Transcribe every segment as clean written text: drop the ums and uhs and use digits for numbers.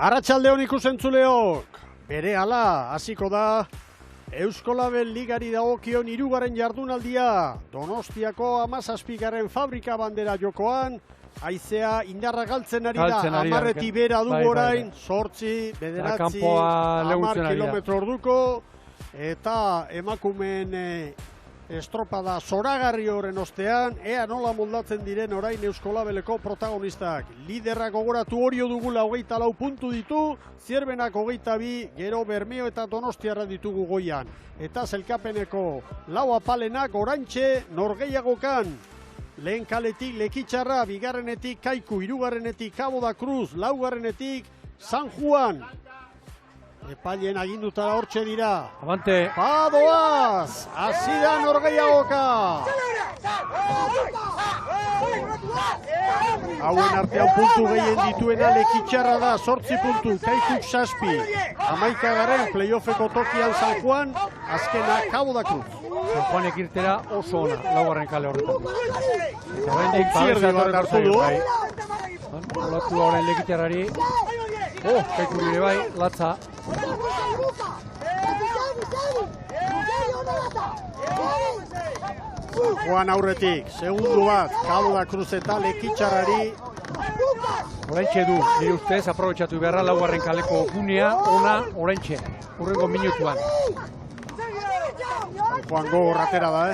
Arratsaldeon ikusentzuleok, berehala hasiko da Euskolabel Ligari dagokion 3. jardunaldia. Donostiako 17. fabrika bandera jokoan, haizea indarra galtzen ari da, 10 bera dugu orain, 8, 9, 10 kilometro orduko, eta emakumeen estropada zoragarri horren ostean, ea nola moldatzen diren orain Euskolabeleko protagonistak. Liderrak gogoratu Orio dugula 24 puntu ditu, Zierbenak 22, gero Bermeo eta Donostiarra ditugu goian. Eta zelkapeneko lau apalenak orantxe norgeiagokan. Lehen kaletik Lekitxarra, bigarrenetik Kaiku, hirugarrenetik Cabo da Cruz, laugarrenetik San Juan. Epailen agindutara hortxe dira. Abante. Padoaz, hasi da norgeiagoka. Hauen artean puntu gehien dituena Lekitxarra da, 8 puntu, Kaikuk 7. 11. playoffeko tokian San Juan, azkena Cabo da Cruz. San Juanek irtera oso ona, laugarren kale horretan. Eta horrendik Zierdi bat hartu du. Olatu horren Lekitxarrari. Kaikuk ere bai, latza. Juan aurretik, segundu bat, Cabo da Cruz eta Lekitxarrari. Oraintxe du, nire ustez, aprobetxatu beharra laugarren kaleko gunea, ona oraintxe, hurrengo minutuan. Juan gogor atera da,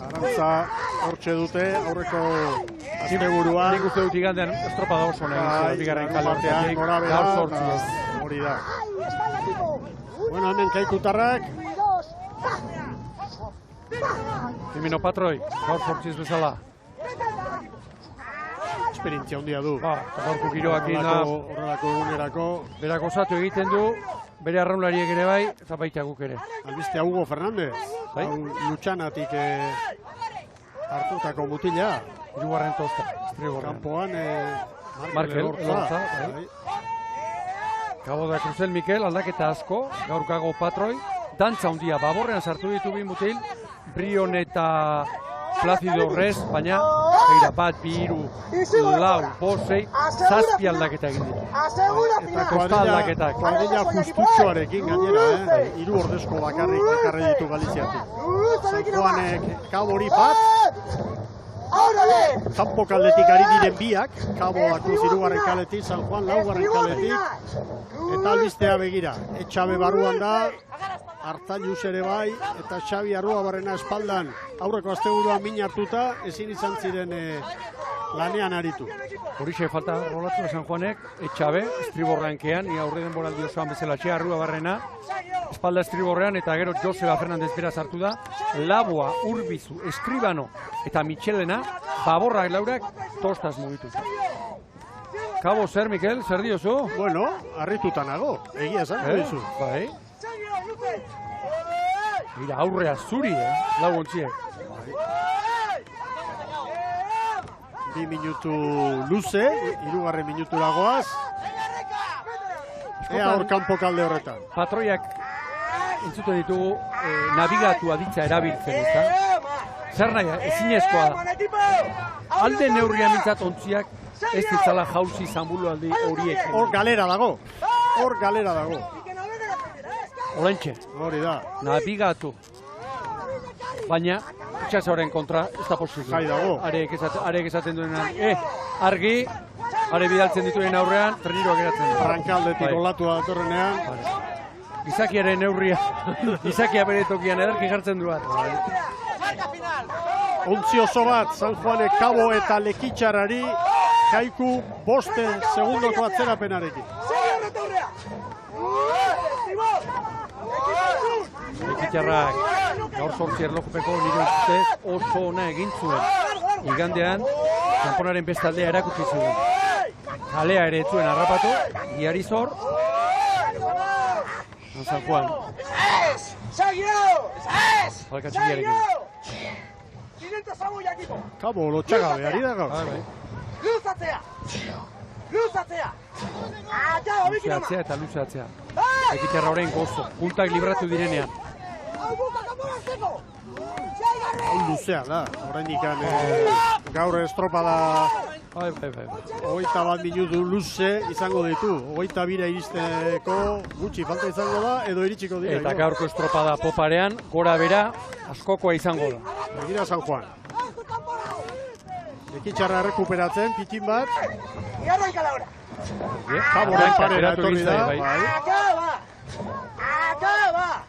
Arantza hortxe dute, aurreko asteburuan. Nik uste dut igandean estropada oso nahi, bigarren kale horretan, gaur sortziez. Hori da. Bueno, hemen Kaikutarrak. Jimeno Patroi, gaur sortziez bezala. Esperientzia handia du. Gaurko giroak horrelako egunerako. Berak osatu egiten du, bere arraunlariek ere bai, eta baita guk ere. Albistea Hugo Fernández, Lutxanatik hartutako mutila. Hirugarren tosta, estrigorrean. Kampoan Markel, elortza. Cabo da Cruzel Mikel, aldaketa asko, gaur Kago Patroi. Dantza handia, baborrean sartu ditu bi mutil, Brion eta Placido Rez, baina bat, 2, 3, 4, 5, 6, 7 aldaketa egin ditu. Eta kuadrilla justutxoarekin gainera, 3 ordezko bakarri ditu Galiziatik. San Juanek Kabori bat, kanpo kaldetik ari diren biak, Cabo da Cruz 3. kaletik, San Juan 4. kaletik, eta albistea begira. Etxabe barruan da, Artailuz ere bai, eta Xabi Arruabarrena espaldan aurreko asteburuan min hartuta, ezin izan ziren lanean aritu. Horixe falta rolatu San Juanek, Etxabe, estriborrankean, ia aurre denboraldi osoan bezala Xabi Arruabarrena, espalda estriborrean, eta gero Joseba Fernandez beraz hartu da, Laboa, Urbizu, Eskribano eta Michelena, baborrak laurak, tostaz mugitu. Cabo zer, Mikel, zer diozu? Bueno, harrituta nago, egia esan, dizu. Bai. Mira, aurrea zuri, lau ontziek. 2 minutu luze, 3. minutura goaz. Ea hor kanpo kalde horretan. Patroiak entzuten ditugu nabigatu aditza erabiltzen, ezta? Zer nahi, ezinezkoa da. Alde neurria mintzat ontziak ez ditzala jauzi zanbulu aldi horiek. Hor galera dago, Olentxe. Hori da. Nabigatu. Baina, itxasoren kontra, ez da posible. Jai dago. Arek esaten duenan, argi, are bidaltzen dituen aurrean, treniroak geratzen. Arrankaldetik olatua datorrenean. Gizakiaren neurria, gizakia bere tokian ederki jartzen du bat. Ontzi oso bat, San Juanek Cabo eta Lekitxarrari, Kaiku 5 segundoko atzerapenarekin. Lekitxarrak gaur 8 erlojupeko nire ustez oso ona egin zuen. Igandean, kanponaren bestaldea erakutsi zuen. Kalea ere zuen harrapatu, giari zor. San Juan. Falkatxikiarekin. Cabo lotxagabe, ari da gaur. Luzatzea! Luzeatzea eta luzeatzea. Lekitxarra horrein gozo, puntak libratu direnean. Luzea da, oraindik gaur estropada Bai. 21 minutu luze izango ditu. 22 iristeko gutxi falta izango da, edo iritsiko dira. Eta gaurko estropada poparean, gora bera, askokoa izango da. Begira San Juan. Lekitxarra rekuperatzen, pitin bat. Kaboren parera etorri da.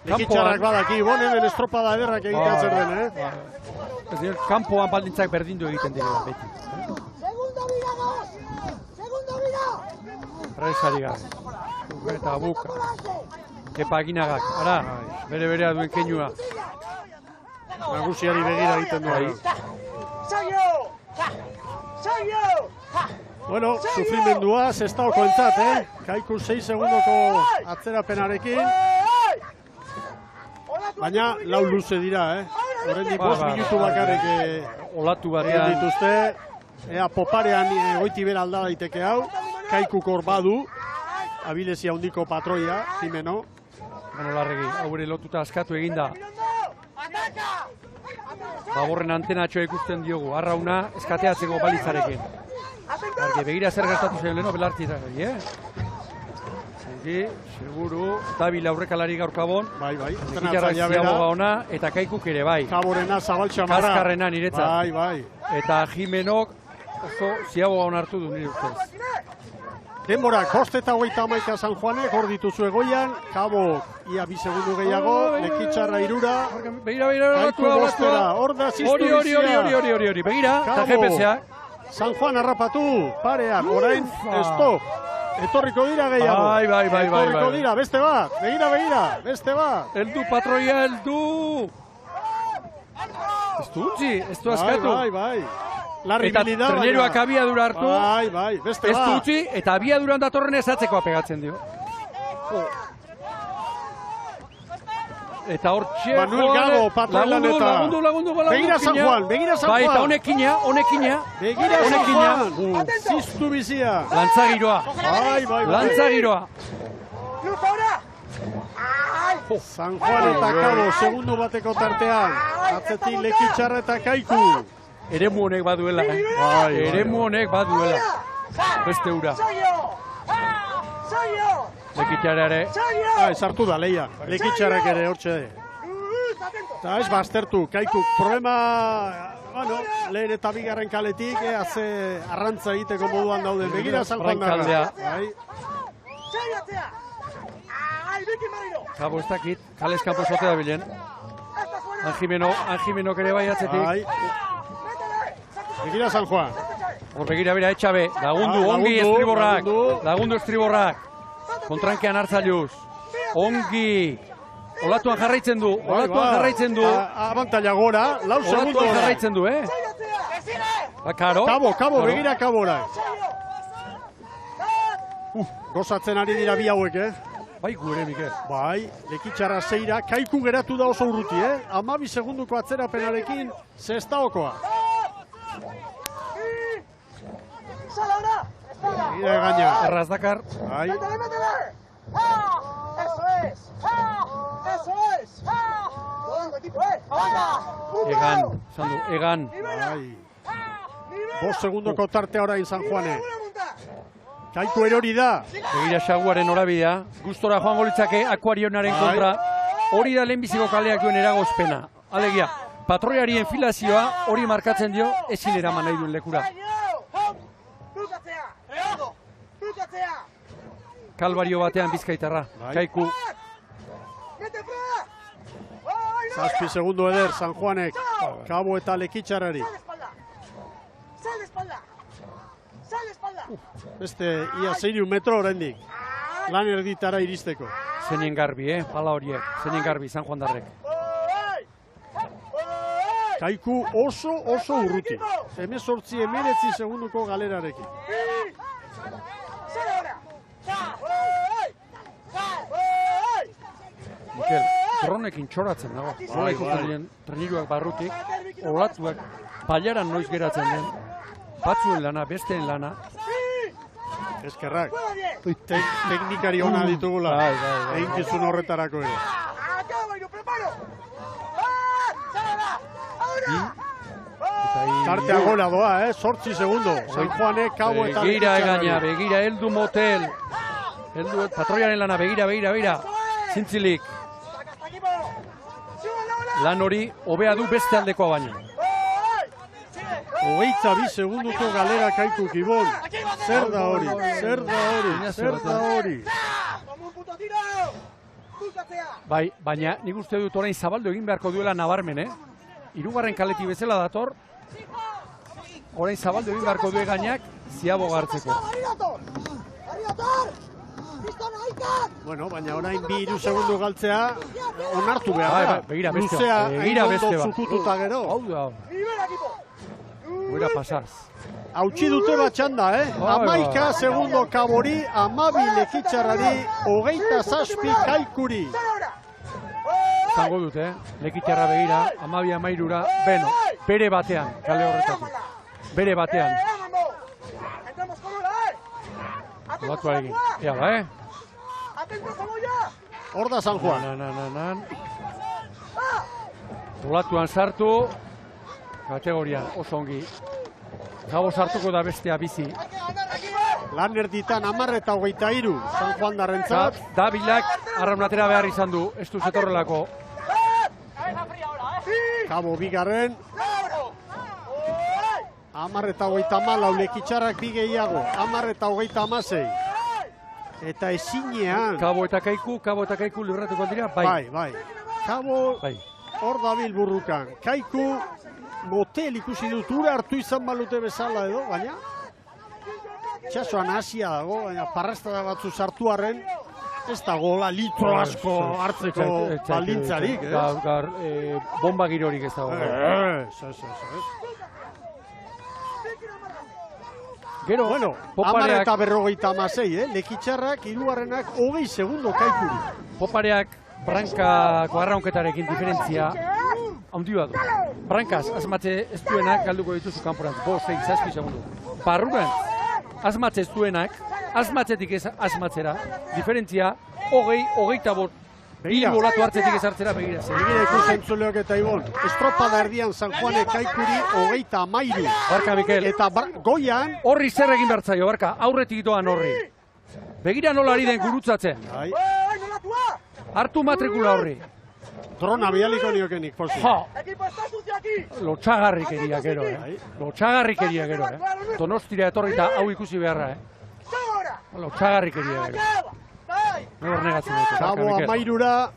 Lekitxarrak badaki, hemen estropada ederrak egiten zer den, Kampoan baldintzak berdindu egiten dira, beti. Rezari gara. Eta buka. Epaginagak, ara, bere-berea duen keinua. Nagusiari begira egiten du. Bueno, sufrimendua, Sestaoko entzat, Kaiku 6 segundoko atzerapenarekin. Baina, lau luze dira, Horrendik 5 minutu bakarrik olatu batean dituzte. Ea poparean goiti bera alda daiteke hau. Kaikuk hor badu. Abilezia handiko patroia, Jimeno. Bueno, Larregi, haure lotuta askatu eginda. Baborren antenatxoa ikusten diogu, arrauna eskateatzeko balitzarekin. Arge, begira zer gertatu zen leheno belartira, Zengi, seguru, Dabil aurrekalari gaurkabon. Bai. Zikitarra ziaboga ona, eta Kaikuk ere bai. Kaborena, zabaltxamarra. Kaskarrena niretzat. Bai. Eta Jimenok oso ziaboga on hartu du nire ustez. Denborak, 5:21 San Juanek, hor dituzu egoian, Kabok, ia 2 segundu gehiago, Lekitxarra 3. Begira, Kaiku 5, hor da ziztu bizia. Hori, begira, eta GPS-ak. San Juan harrapatu, parean, orain, stop. Etorriko dira gehiago. Bai. Etorriko dira, beste bat, begira, beste bat. Eldu, patroia, eldu. Ez du utzi, ez du askatu. Bai. Eta treneroak abiadura hartu. Bai, beste bat. Ez du utzi, eta abiaduran datorren ezatzeko apegatzen dio. Eta hor txe... Manuel Gago, patroilaneta. Lagundu. Begira San Juan. Bai, eta honekina. Begira San Juan. Ziztu bizia. Lantzagiroa. Bai. Lantzagiroa. San Juan eta Kabo, segundu bateko tartean. Atzetik Lekitxarra eta Kaiku. Eremu honek baduela, Eremu honek baduela. Beste ura. Lekitxarra ere. Sartu da, leia. Lekitxarrak ere hortxe. Eta ez baztertu, Kaikuk problema, lehen eta bigarren kaletik, ze arrantza egiteko moduan dauden. Begira San Juan darra. Kabo ez dakit, kalez kanpo zote da bilen. Anjimenok ere bai atzetik. Begira San Juan. Hor begira bera etxabe, lagundu, ongi estriborrak. Kontrankean hartzailuz. Ongi. Olatuan jarraitzen du. Abantaila gora, lau segundu. Olatuan jarraitzen du, Karo. Kabo, begira Kabora. Gozatzen ari dira bi hauek, Bai, gure, Mikel. Bai, Lekitxarra 6, Kaiku geratu da oso urruti, 12 segunduko atzerapenarekin, Sestaokoa. Gira gaina. Erraz Dakar. Bai. Egan. Bai. 5 segundoko tartea orain San Juane. Kaiku erori da. Begira Xaguaren norabidea. Gustora joango litzake Akuarionaren kontra. Hori da lehenbiziko kaleak duen eragozpena. Alegia, patroiari enfilazioa hori markatzen dio ezin eraman nahi duen lekura. Kalbario batean Bizkaitarra. Kaiku. 7 segundu eder San Juanek. Kabo eta Lekitxarrari. Beste ia 6 metro oraindik. Lan erditara iristeko. Zenien garbi, pala horiek. Zenien garbi, San Juan darrek. Kaiku oso urruti. 18-19 segunduko galerarekin. Mikel, dronekin txoratzen dago. Nola ikusten diren treniruak barrutik, olatuak baiaran noiz geratzen den. Batzuen lana, besteen lana. Eskerrak. Teknikari ona ditugula. Eginkizun horretarako ere. Eta Tartea gola doa, 8 segundo. San Juanek, Kabo eta begira egaina, begira, heldu motel. Heldu patroiaren lana, begira. Zintzilik. Lan hori, hobea du beste aldekoa baino. 22 segunduko galera Kaiku Kibon. Zer da hori? Bai, baina nik uste dut orain zabaldu egin beharko duela nabarmen, Hirugarren kaleti bezala dator. Orain zabaldu egin beharko du gainak Ziaboga hartzeko. Bueno, baina orain 2-3 segundu galtzea onartu behar da. Begira beste bat. Zukututa gero. Hau da. Buena pasaz. Hautsi dute batxanda, 11 segundo Kabori, 12 Lekitxarrari, 27 Kaikuri. Zango dut, Lekitxarra begira, 12-13, beno, bere batean, kale horretatik. Bere batean. Olatuarekin. Ea ba, Hor da San Juan. Olatuan sartu, kategorian oso ongi. Gabo sartuko da bestea bizi. Lan erditan 10-23, San Juan darrentzat. Dabilak arraunatera behar izan du, ez du zetorrelako. Kabo bigarren. 10-34, Lekitxarrak bi gehiago. 10-36. Eta ezinean. Kabo eta Kaiku libratuko dira, bai. Bai. Kabo hor dabil burrukan. Kaiku motel ikusi dut, ura hartu izan balute bezala edo, baina txasoan hasia dago, baina parrastada batzu sartu arren, ez da gola litro asko hartzeko baldintzarik, Gaur, bomba girorik ez dago. Gero, bueno, 10-56, Lekitxarrak, hirugarrenak 20 segundo Kaikuri. Popareak Brankako arraunketarekin diferentzia handi bat du. Brankaz, asmatze ez duenak galduko dituzu kanporantz, 5-6 segundu. Barruan, asmatze ez duenak, asmatzetik ez asmatzera, diferentzia 20-25. Hiru olatu hartzetik ez hartzera begira. Begira ikusten zuleok eta Ibon, estropada erdian San Juanek Kaikuri 23. Barka, Mikel. Eta goian... Horri zer egin bertzaio, Barka, aurretik doan horri. Begira nola ari den gurutzatzen. Hartu matrikula horri. Drona bialiko niokenik, Fosi. Lotxagarrikeria gero, Lotxagarrikeria gero, Donostira etorri eta hau ikusi beharra, Lotxagarrikeria gero. Nor negatzen dut. Kabo 13,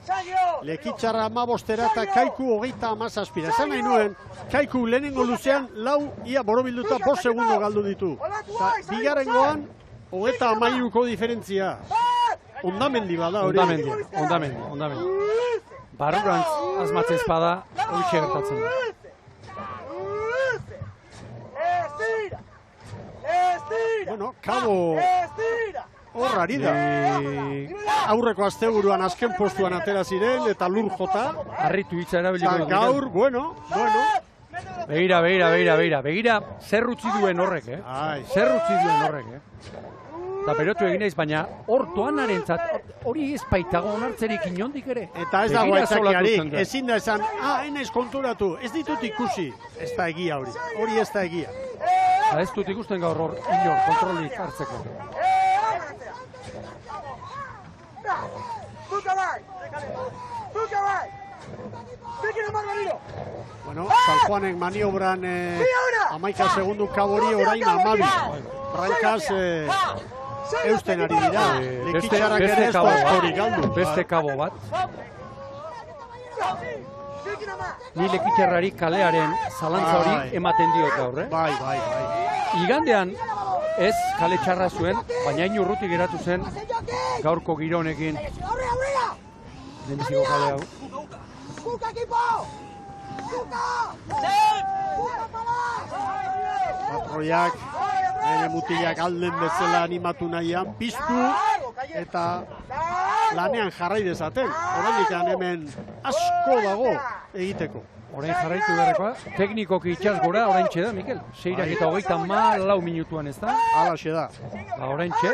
Lekitxarra 15 eta Kaiku 37. Esan nahi nuen, Kaiku lehenengo luzean ia borobilduta 5 segundo galdu ditu. Bigarrengoan, 33ko diferentzia. Ondamendi bada hori. Ondamendi. Barrurantz asmatzen espada, hori gertatzen da. Bueno, Kabo horrari da. Aurreko asteburuan azken postuan atera ziren eta lur jota. Harritu hitza erabiliko dut. Gaur, bueno. Begira. Begira, zer utzi duen horrek, Eta berotu egin naiz, baina hor doanarentzat hori ez baitago onartzerik inondik ere. Eta ez dago aitzakiarik, ezin da esan, enaiz konturatu, ez ditut ikusi. Ez da egia hori, ez da egia. Ez dut ikusten gaur hor, inor, kontrolik hartzeko. Bueno, San Juanek maniobran 11 segundu Kabori orain 12. Brankaz eusten ari dira. Lekitxarrak ere ez da hori galdu. Beste Kabo bat. Ni Lekitxarrari kalearen zalantza hori ematen diot gaur, Bai. Igandean ez kale txarra zuen, baina hain urruti geratu zen gaurko giro honekin. Lehenbiziko kale hau. Patroiak, bere mutilak alden bezala animatu nahian, piztu eta lanean jarrai dezaten. Oraindik hemen asko dago egiteko. Orain jarraitu beharrekoa, teknikoki itxas gora, orain txeda, Mikel. 6:34 minutuan ez da? Halaxe da. Orain txe.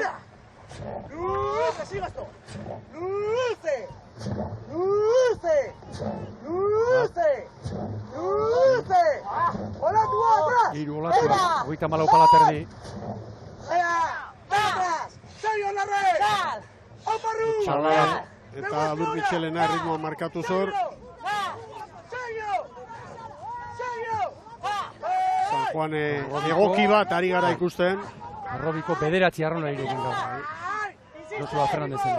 Hiru olatua, 34 palaterdi. Txalar eta Lur Michelena erritmoa markatu zor. San Juan egoki bat ari gara ikusten. Arrobiko bederatzi arrona irekin gaur. Josua Fernandezen.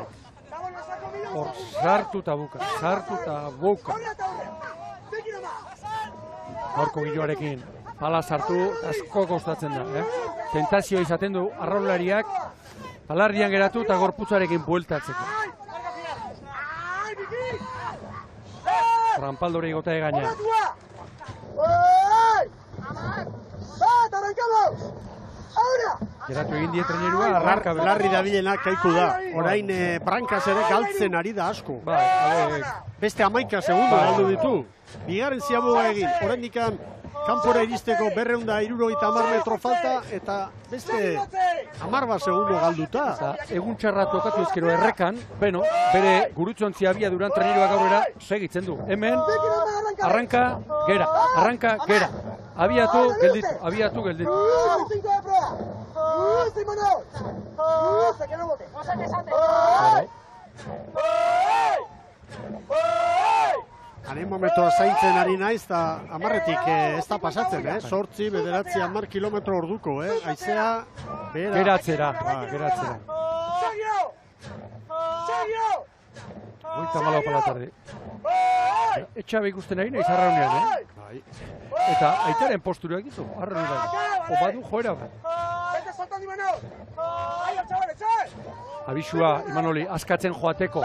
Hor, sartu eta buka. Gaurko giroarekin pala sartu, asko kostatzen da. Tentazioa izaten du arraunlariak, palardian geratu eta gorputzarekin bueltatzeko. Rampaldore igota egaina. Geratu egin die trenerua, arranka. Larri dabilenak kaiku da. Orain brankaz ere galtzen ari da asko. Beste 11 segundo galdu ditu. Bigarren ziaboga egin. Oraindik kanpora iristeko 270 metro falta eta beste 10 segundo galduta. Egun txarra tokatu ezkero errekan, bere gurutzontzia abiaduran treneroak aurrera segitzen du. Hemen arranka, gera. Abiatu, gelditu. Haren momentua zaintzen ari naiz, eta 10etik ez da pasatzen, 8, 9, 10 kilometro orduko, haizea geratzera. Goita malau palatardi. Etxabe ikusten ari nahiz arraunean, Eta aitaren posturuak ditu, arraunean. Badu joera. Abisua, Imanoli, askatzen joateko.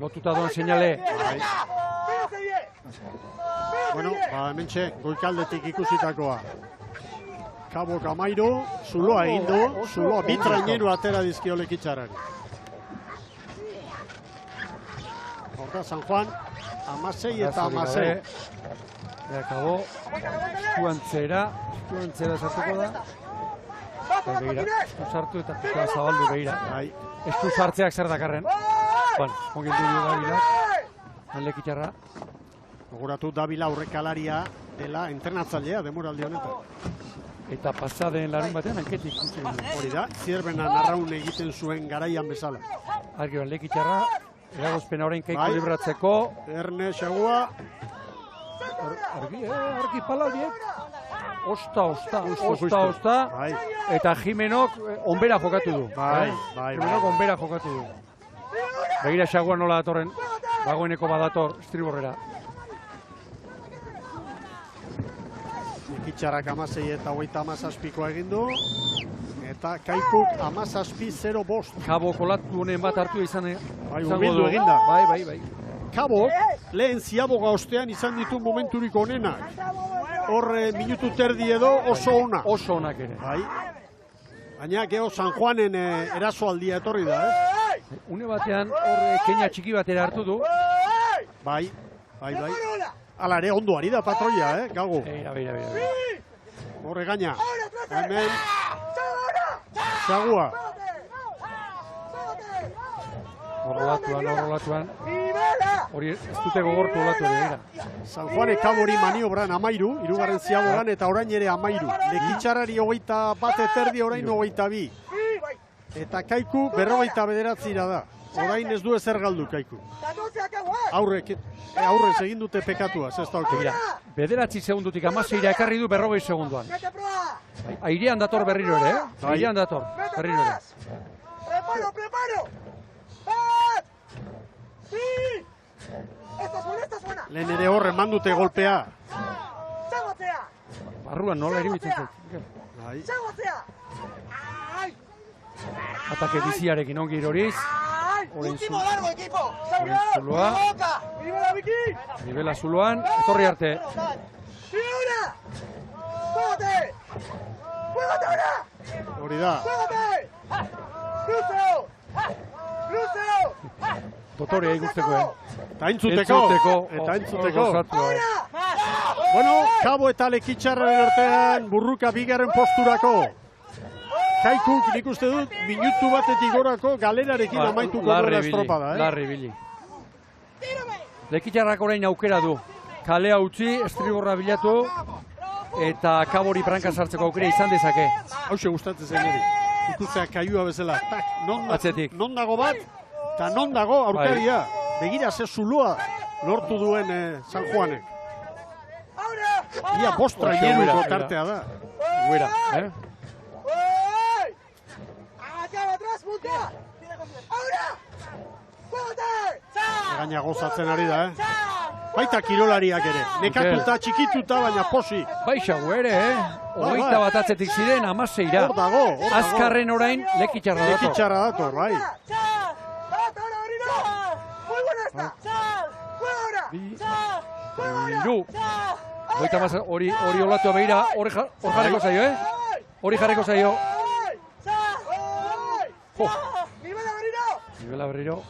Lotuta doan seinale. Bueno, hementxe, goikaldetik ikusitakoa. Kabok amairu, zuloa egin du, zuloa bitraineru atera dizkio Lekitxarrari. Horta, San Juan, 16 eta 16. Akabo, estuantzera sartuko da. Begira, estu sartu eta pika zabaldu begira. Estu sartzeak zer dakarren. Ongin du Dabilak, Lekitxarra. Gogoratu Davila aurrekalaria dela entrenatzailea demoraldi honetan. Eta pasaden larun batean hanketik. Hori da, Zierbenan arraun egiten zuen garaian bezala. Argioan Lekitxarra, eragozpena orain Kaiku libratzeko. Erne, Xagua. Argi palaldiek. Osta. Eta Jimenok onbera jokatu du. Jimenok onbera jokatu du. Begira Xagua nola datorren, dagoeneko badator estriborrera. Lekitxarrak 16 eta 37koa egin du. Eta Kaikuk 17-0-5. Kabo kolatu honen bat hartu izan. Urbildu eginda. Bai. Kabok lehen ziaboga ostean izan ditu momenturik onenak. Hor minutu terdi edo oso ona. Oso onak ere. Baina geho San Juanen erasoaldia etorri da, Une batean hor keina txiki batera hartu du. Bai. Hala ere ondo ari da patroia, Gago. Beira. Horre gaina. Hemen. Xagua. Horrolatuan. Hori ez dute gogortu olatu ere. San Juanek Kabori maniobran 13, hirugarren ziabogan eta orain ere 13. Lekitxarrari 21 terdi, orain 22. Eta Kaiku 49 da. Orain ez du ezer galdu Kaiku. Aurrez egin dute pekatua, ez da okera. 9 segundutik 16 ekarri du 40 segunduan. Airean dator berriro ere, Airean dator berriro ere. Lehen ere horre mandute golpea. Barruan nola eribitzen zait. Atake biziarekin ongi iroriz. Zuloa. Nibela zuloan, etorri arte. Hori da. Dotorea ikusteko, Eta entzuteko. Bueno, Kabo eta Lekitxarraren artean burruka bigarren posturako. Kaikuk nik uste dut minutu batetik gorako galerarekin amaituko duela estropada. Larri bili. Lekitxarrak orain aukera du. Kalea utzi, estriborra bilatu. eta Kabori branka sartzeko aukera izan dezake. Hauxe gustatzen zen ere. Ikutzea kaiua bezala. Tak, Atzetik. Non dago bat, eta non dago aurkaria. Begira ze zulua lortu duen San Juanek. Ia bostra hieruko tartea da. Guera, Gaina gozatzen ari da, Baita kirolariak ere. Nekatuta, txikituta, baina posi. Baixago ere, 21 atzetik ziren, 16-ra. Hor dago. Azkarren orain, lekitxarra dator. Lekitxarra dator, bai. Iru. Hori olatua behira, hori jarriko zaio, Hori jarriko zaio. Nibela Berriro.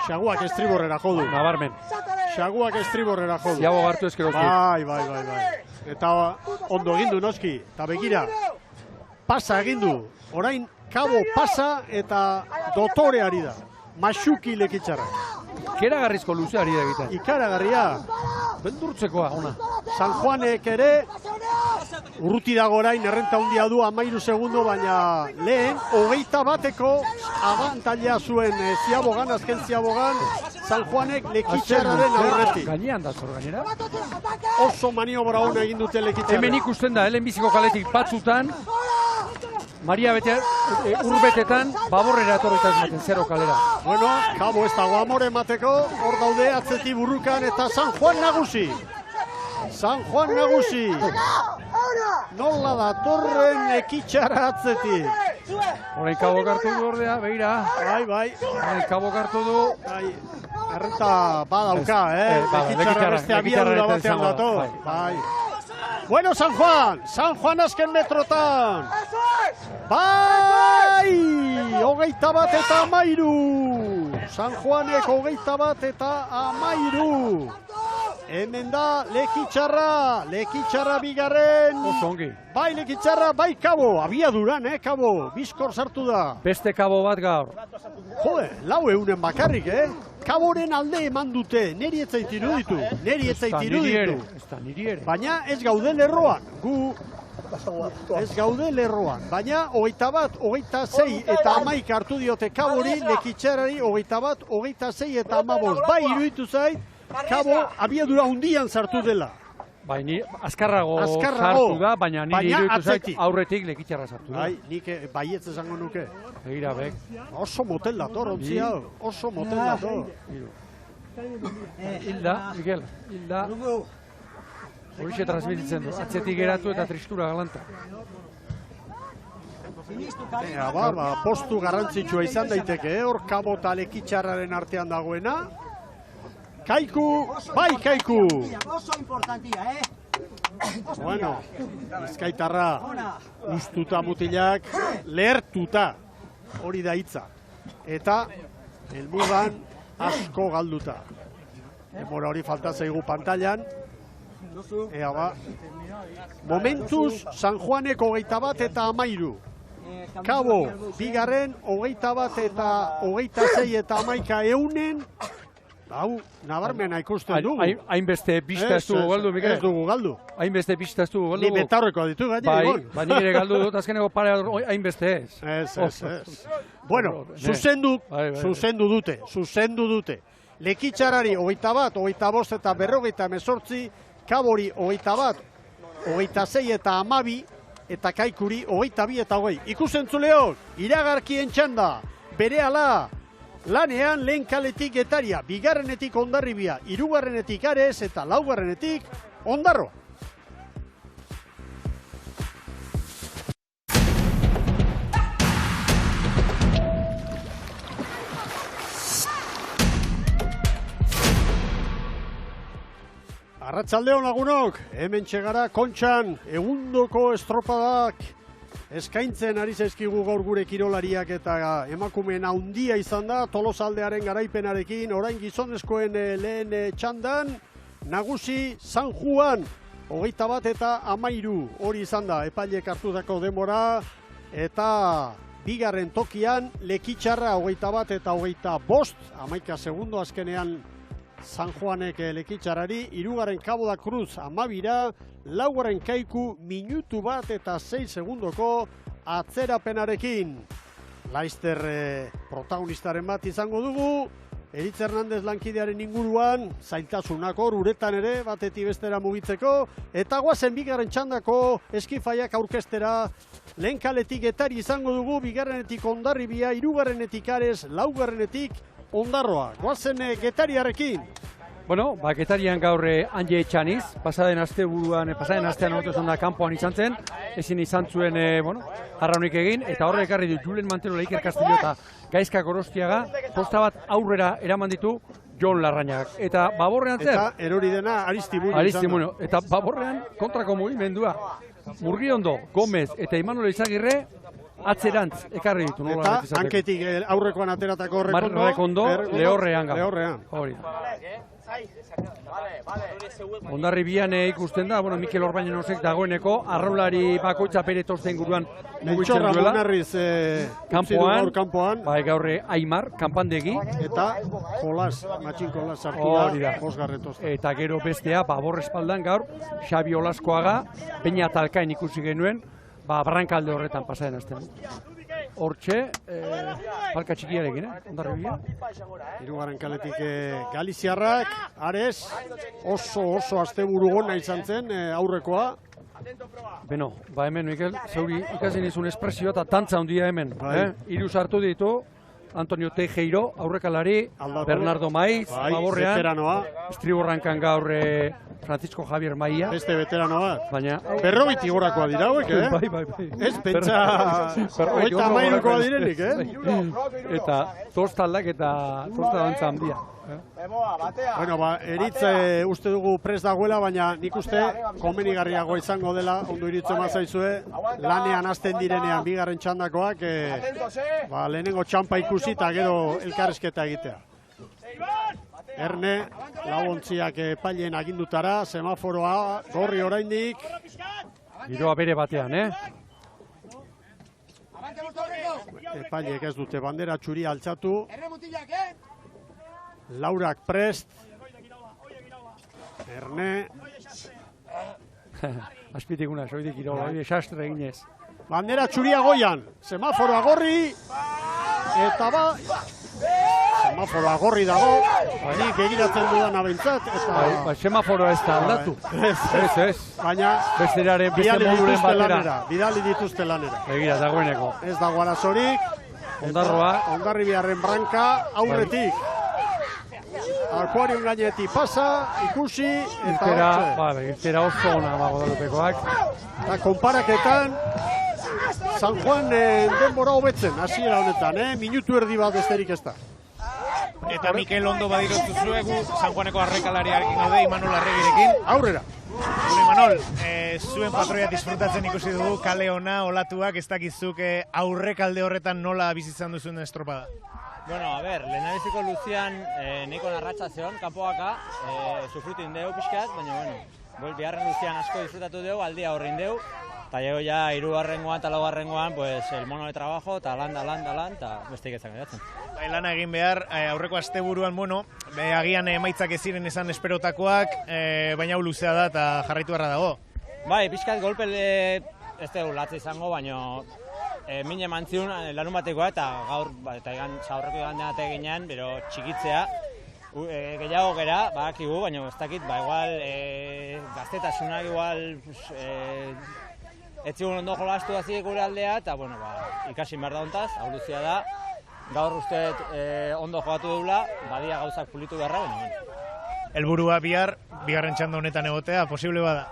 Xaguak estriborrera jodu. Nabarmen. Xaguak estriborrera jodu. Ziago gartu eskerozki. Bai. Eta ondo egindu noski. Eta begira, pasa egindu. Orain, Kabo pasa eta dotore ari da. Maxuki lekitxarra. Ikeragarrizko luze ari da egiten. Ikaragarria. Beldurtzekoa, ona. San Juanek ere, urruti dago orain, errenta handia du 13 segundo, baina lehen, 21eko abantaila zuen Ziabogan, azken Ziabogan, San Juanek lekitxarraren aurretik. Gainean da zor gainera. Oso maniobra hona egin dute lekitxarra. Hemen ikusten da, lehenbiziko kaletik batzutan, Maria urbetetan, baborrera etorrita ematen, 0 kalera. Bueno, Kabo ez dago amore emateko, hor daude atzeti burrukan eta San Juan nagusi. San Juan nagusi. Nola da torren lekitxarra atzetik. Horain Kabo gartu du ordea, begira. Bai. Horain Kabo gartu du. Errenta badauka, lekitxarra beste abiadura batean dato. Bai. Bueno, San Juan azken metrotan. Bai! 21 eta 13. San Juanek 21 eta 13. Hemen da lekitxarra bigarren. Oso ongi. Bai lekitxarra, bai Kabo. Abiaduran, Kabo. Bizkor sartu da. Beste Kabo bat gaur. Jode, 4 bakarrik, Kaboren alde eman dute. Neri ez zait iruditu. Ez da niri ere. Baina ez gaude lerroan. Ez gaude lerroan. Baina 21, 26 eta 11 hartu diote Kabori, lekitxarrari 21, 26 eta 15. Bai iruditu zait, Kabo abiadura hundian sartu dela. Bai, ni azkarrago sartu da, baina niri iruditu zait aurretik lekitxarra sartu da. Bai, nik baietz esango nuke. Begira, bek. Oso motel dator, ontzi hau. Oso motel dator. Hilda, Miguel, hilda. Horixe transmititzen du, atzetik geratu eta tristura galanta. Postu garrantzitsua izan daiteke, hor Kabo eta lekitxarraren artean dagoena. Kaiku, bai Kaiku! Oso importantia, Bueno, Bizkaitarra ustuta mutilak, lehertuta, hori da hitza. Eta, helmugan asko galduta. Denbora hori falta zaigu pantailan. Ea ba. Momentuz, San Juanek 21 eta 13. Kabo, bigarren, 21 eta 26 eta 11 eunen. Hau, nabarmena ikusten dugu. Hainbeste pista ez dugu galdu, Mikel. Ez dugu galdu. Hainbeste pista ez dugu galdu. Ni metarrokoa ditu gaine. Bai, nire galdu dut, azkeneko pare hainbeste ez. Ez. Bueno, zuzendu dute. Lekitxarrari 21, 25 eta 48, Kabori 21, 26 eta 12, eta Kaikuri 22 eta 20. Ikusentzuleo, iragarkien txanda, berehala, lanean lehen kaletik Getaria, bigarrenetik Hondarribia, hirugarrenetik Ares eta laugarrenetik Ondarroa. Arratsaldeon lagunok, hemen txegara Kontxan egundoko estropadak eskaintzen ari zaizkigu gaur gure kirolariak eta emakumeen handia izan da Tolosaldearen garaipenarekin, orain gizonezkoen lehen txandan, nagusi San Juan, 21 eta 13, hori izan da, epailek hartutako denbora, eta bigarren tokian lekitxarra 21 eta 25, 11 segundo azkenean San Juanek lekitxarari, 3. Cabo da Cruz 12, 4. Kaiku minutu bat eta 6 segundoko atzerapenarekin. Laster protagonistaren bat izango dugu, Eritz Hernandez lankidearen inguruan, zailtasunak hor uretan ere, batetik bestera mugitzeko, eta guazen bigarren txandako eskifaiak aurkestera, lehen kaletik Getari izango dugu, bigarrenetik Hondarribia, 3. Ares, 4. Ondarroa. Guazen Getariarekin. Bueno, Getarian gaur Anje Etxaniz, pasaden astean da kanpoan izan zen, ezin izan zuen, arraunik egin, eta horre ekarri du Julen Mantelo, Leiker Castillo eta Gaizka Gorostiaga, posta bat aurrera eraman ditu Jon Larrañagak. Eta baborrean zer? Eta erori dena Aristimuño izan da. Eta baborrean kontrako mugimendua. Murgiondo, Gomez eta Imanol Izagirre, atzerantz ekarri ditu. Eta hanketik aurrekoan ateratako Rekondo, Lehorrean. Hori. Hondarribian ikusten da, Mikel Orbañanosek dagoeneko arraulari bakoitza bere tosten guruan mugitzen duela. Kanpoan. Gaur Aimar, kanpandegi. Eta Matxin Kolas sartu da, 5. tosten. Eta gero bestea, Babor espaldan gaur, Xabi Olaskoaga, Peña Talkain ikusi genuen, Barrankalde horretan pasaden azten. Hortxe, palka txikiarekin, Hondarribia. 3. kaletik Galiziarrak, Ares, oso asteburu ona izan zen aurrekoa. Beno, hemen, Mikel, zeuri ikasen izun espresioa eta tantza handia hemen. 3 sartu ditu, Antonio Teijeiro, aurrekalari, Bernardo Maiz, Baborrean, estriborrankan gaur Francisco Javier Maia. Beste veterano bat. Baina... Berrogiti gorakoa dira hauek, Bai. Ez pentsa... Oita mairukoa direnik, Eta tostaldak eta tostadantza handia. Bueno, Eritz uste dugu prest dagoela, baina nik uste komenigarriagoa izango dela, ondo iritzen mazaizue, lanean hasten direnean bigarren txandakoak, lehenengo txampa ikusi eta gero elkarrizketa egitea. Erne, labontziak epaileen agindutara, semaforoa, gorri oraindik. Giroa bere batean, Epaileek ez dute bandera txuri altzatu. Laurak prest. Erne. Azpitikuna, soidik giroa, esastre eginez. Bandera txuria goian, semaforoa gorri. Eta semaforoa gorri dago, nik egiratzen dudan abentzat. Semaforoa ez da aldatu. Ez. Baina, bidali dituzte lanera. Egira, dagoeneko. Ez dago arazorik. Hondarribiaren branka, aurretik. Akuarion gainetik pasa, ikusi, eta irtera oso ona Guadalupekoak. Eta konparaketan, San Juan denbora hobetzen, hasiera honetan, minutu erdi bat besterik ez da. Eta Mikel ondo badirotu zuegu, San Juaneko arrekalariarekin gaude, Imanol Arregirekin. Aurrera. Imanol, zuen patroia disfrutatzen ikusi dugu, kale ona, olatuak, ez dakizuk aurrekalde horretan nola bizitzan duzuen estropada? Bueno, lehendabiziko luzian nahiko narratza zeon, kanpoaka, sufrutin deu pixkat, baina, biharren luzian asko disfrutatu deu, aldia horrein deu, eta llego ja 3. eta 4. pues el mono de trabajo, eta lan, eta besteik ezak edatzen. Lana egin behar, aurreko asteburuan, agian emaitzak ez ziren esan esperotakoak, baina hau luzea da eta jarraitu beharra dago. Bai, pixkat golpe ez dugu latza izango, baina min eman ziun larun batekoa eta gaur, eta aurreko igandean ate ginean, bero txikitzea. Gehiago gera, badakigu, baina ez dakit, igual gaztetasunak, igual ez zigun ondo jolastu dazik gure aldea, eta ikasin behar da hontaz, hau luzia da. Gaur uste ondo jogatu dugula, badia gauzak pulitu beharra, baina. Helburua bigarren txanda honetan egotea, posible bada?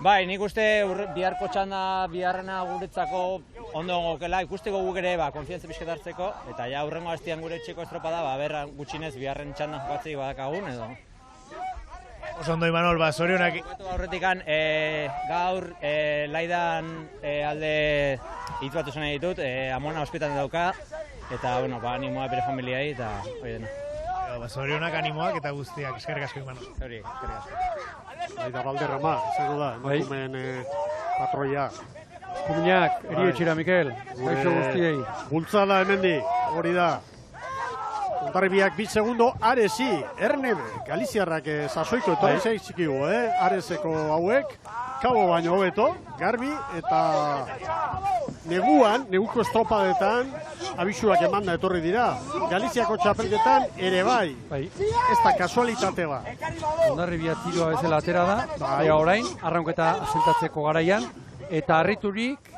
Bai, nik uste biharko txanda biharrena guretzako ondo gokela, ikusteko guk ere konfiantza pixket hartzeko, eta ja hurrengo hastian gure etxeko estropada, berra gutxinez biharren txanda jokatzeik badakagun, edo. Oso ondo, Imanol, zorionak. Aurretikan, gaur Laidan alde hitz bat esan ditut, Amona ospitalean dauka, eta, animoa bere familiai, eta hori dena. Zorionak animoak eta guztiak, eskerrik asko, Imanol. Eskerrik asko. Aida Valderrama, izango da, emakumeen patroia. Eskuminak, erietxera, Mikel, gaixo guztiei. Bultzada hemendi, hori da. Ondarribiak 2 segundo, Aresi, Ernebe, Galiziarrak sasoiko etorri zaizkigu, Areseko hauek, kabo baino hobeto, garbi, eta neguko estropadetan, abisuak emanda etorri dira, Galiziako txapelketan ere bai, ez da kasualitate bat. Ondarribia tiroa bezala atera da, orain, arraunketa asentatzeko garaian, eta harriturik,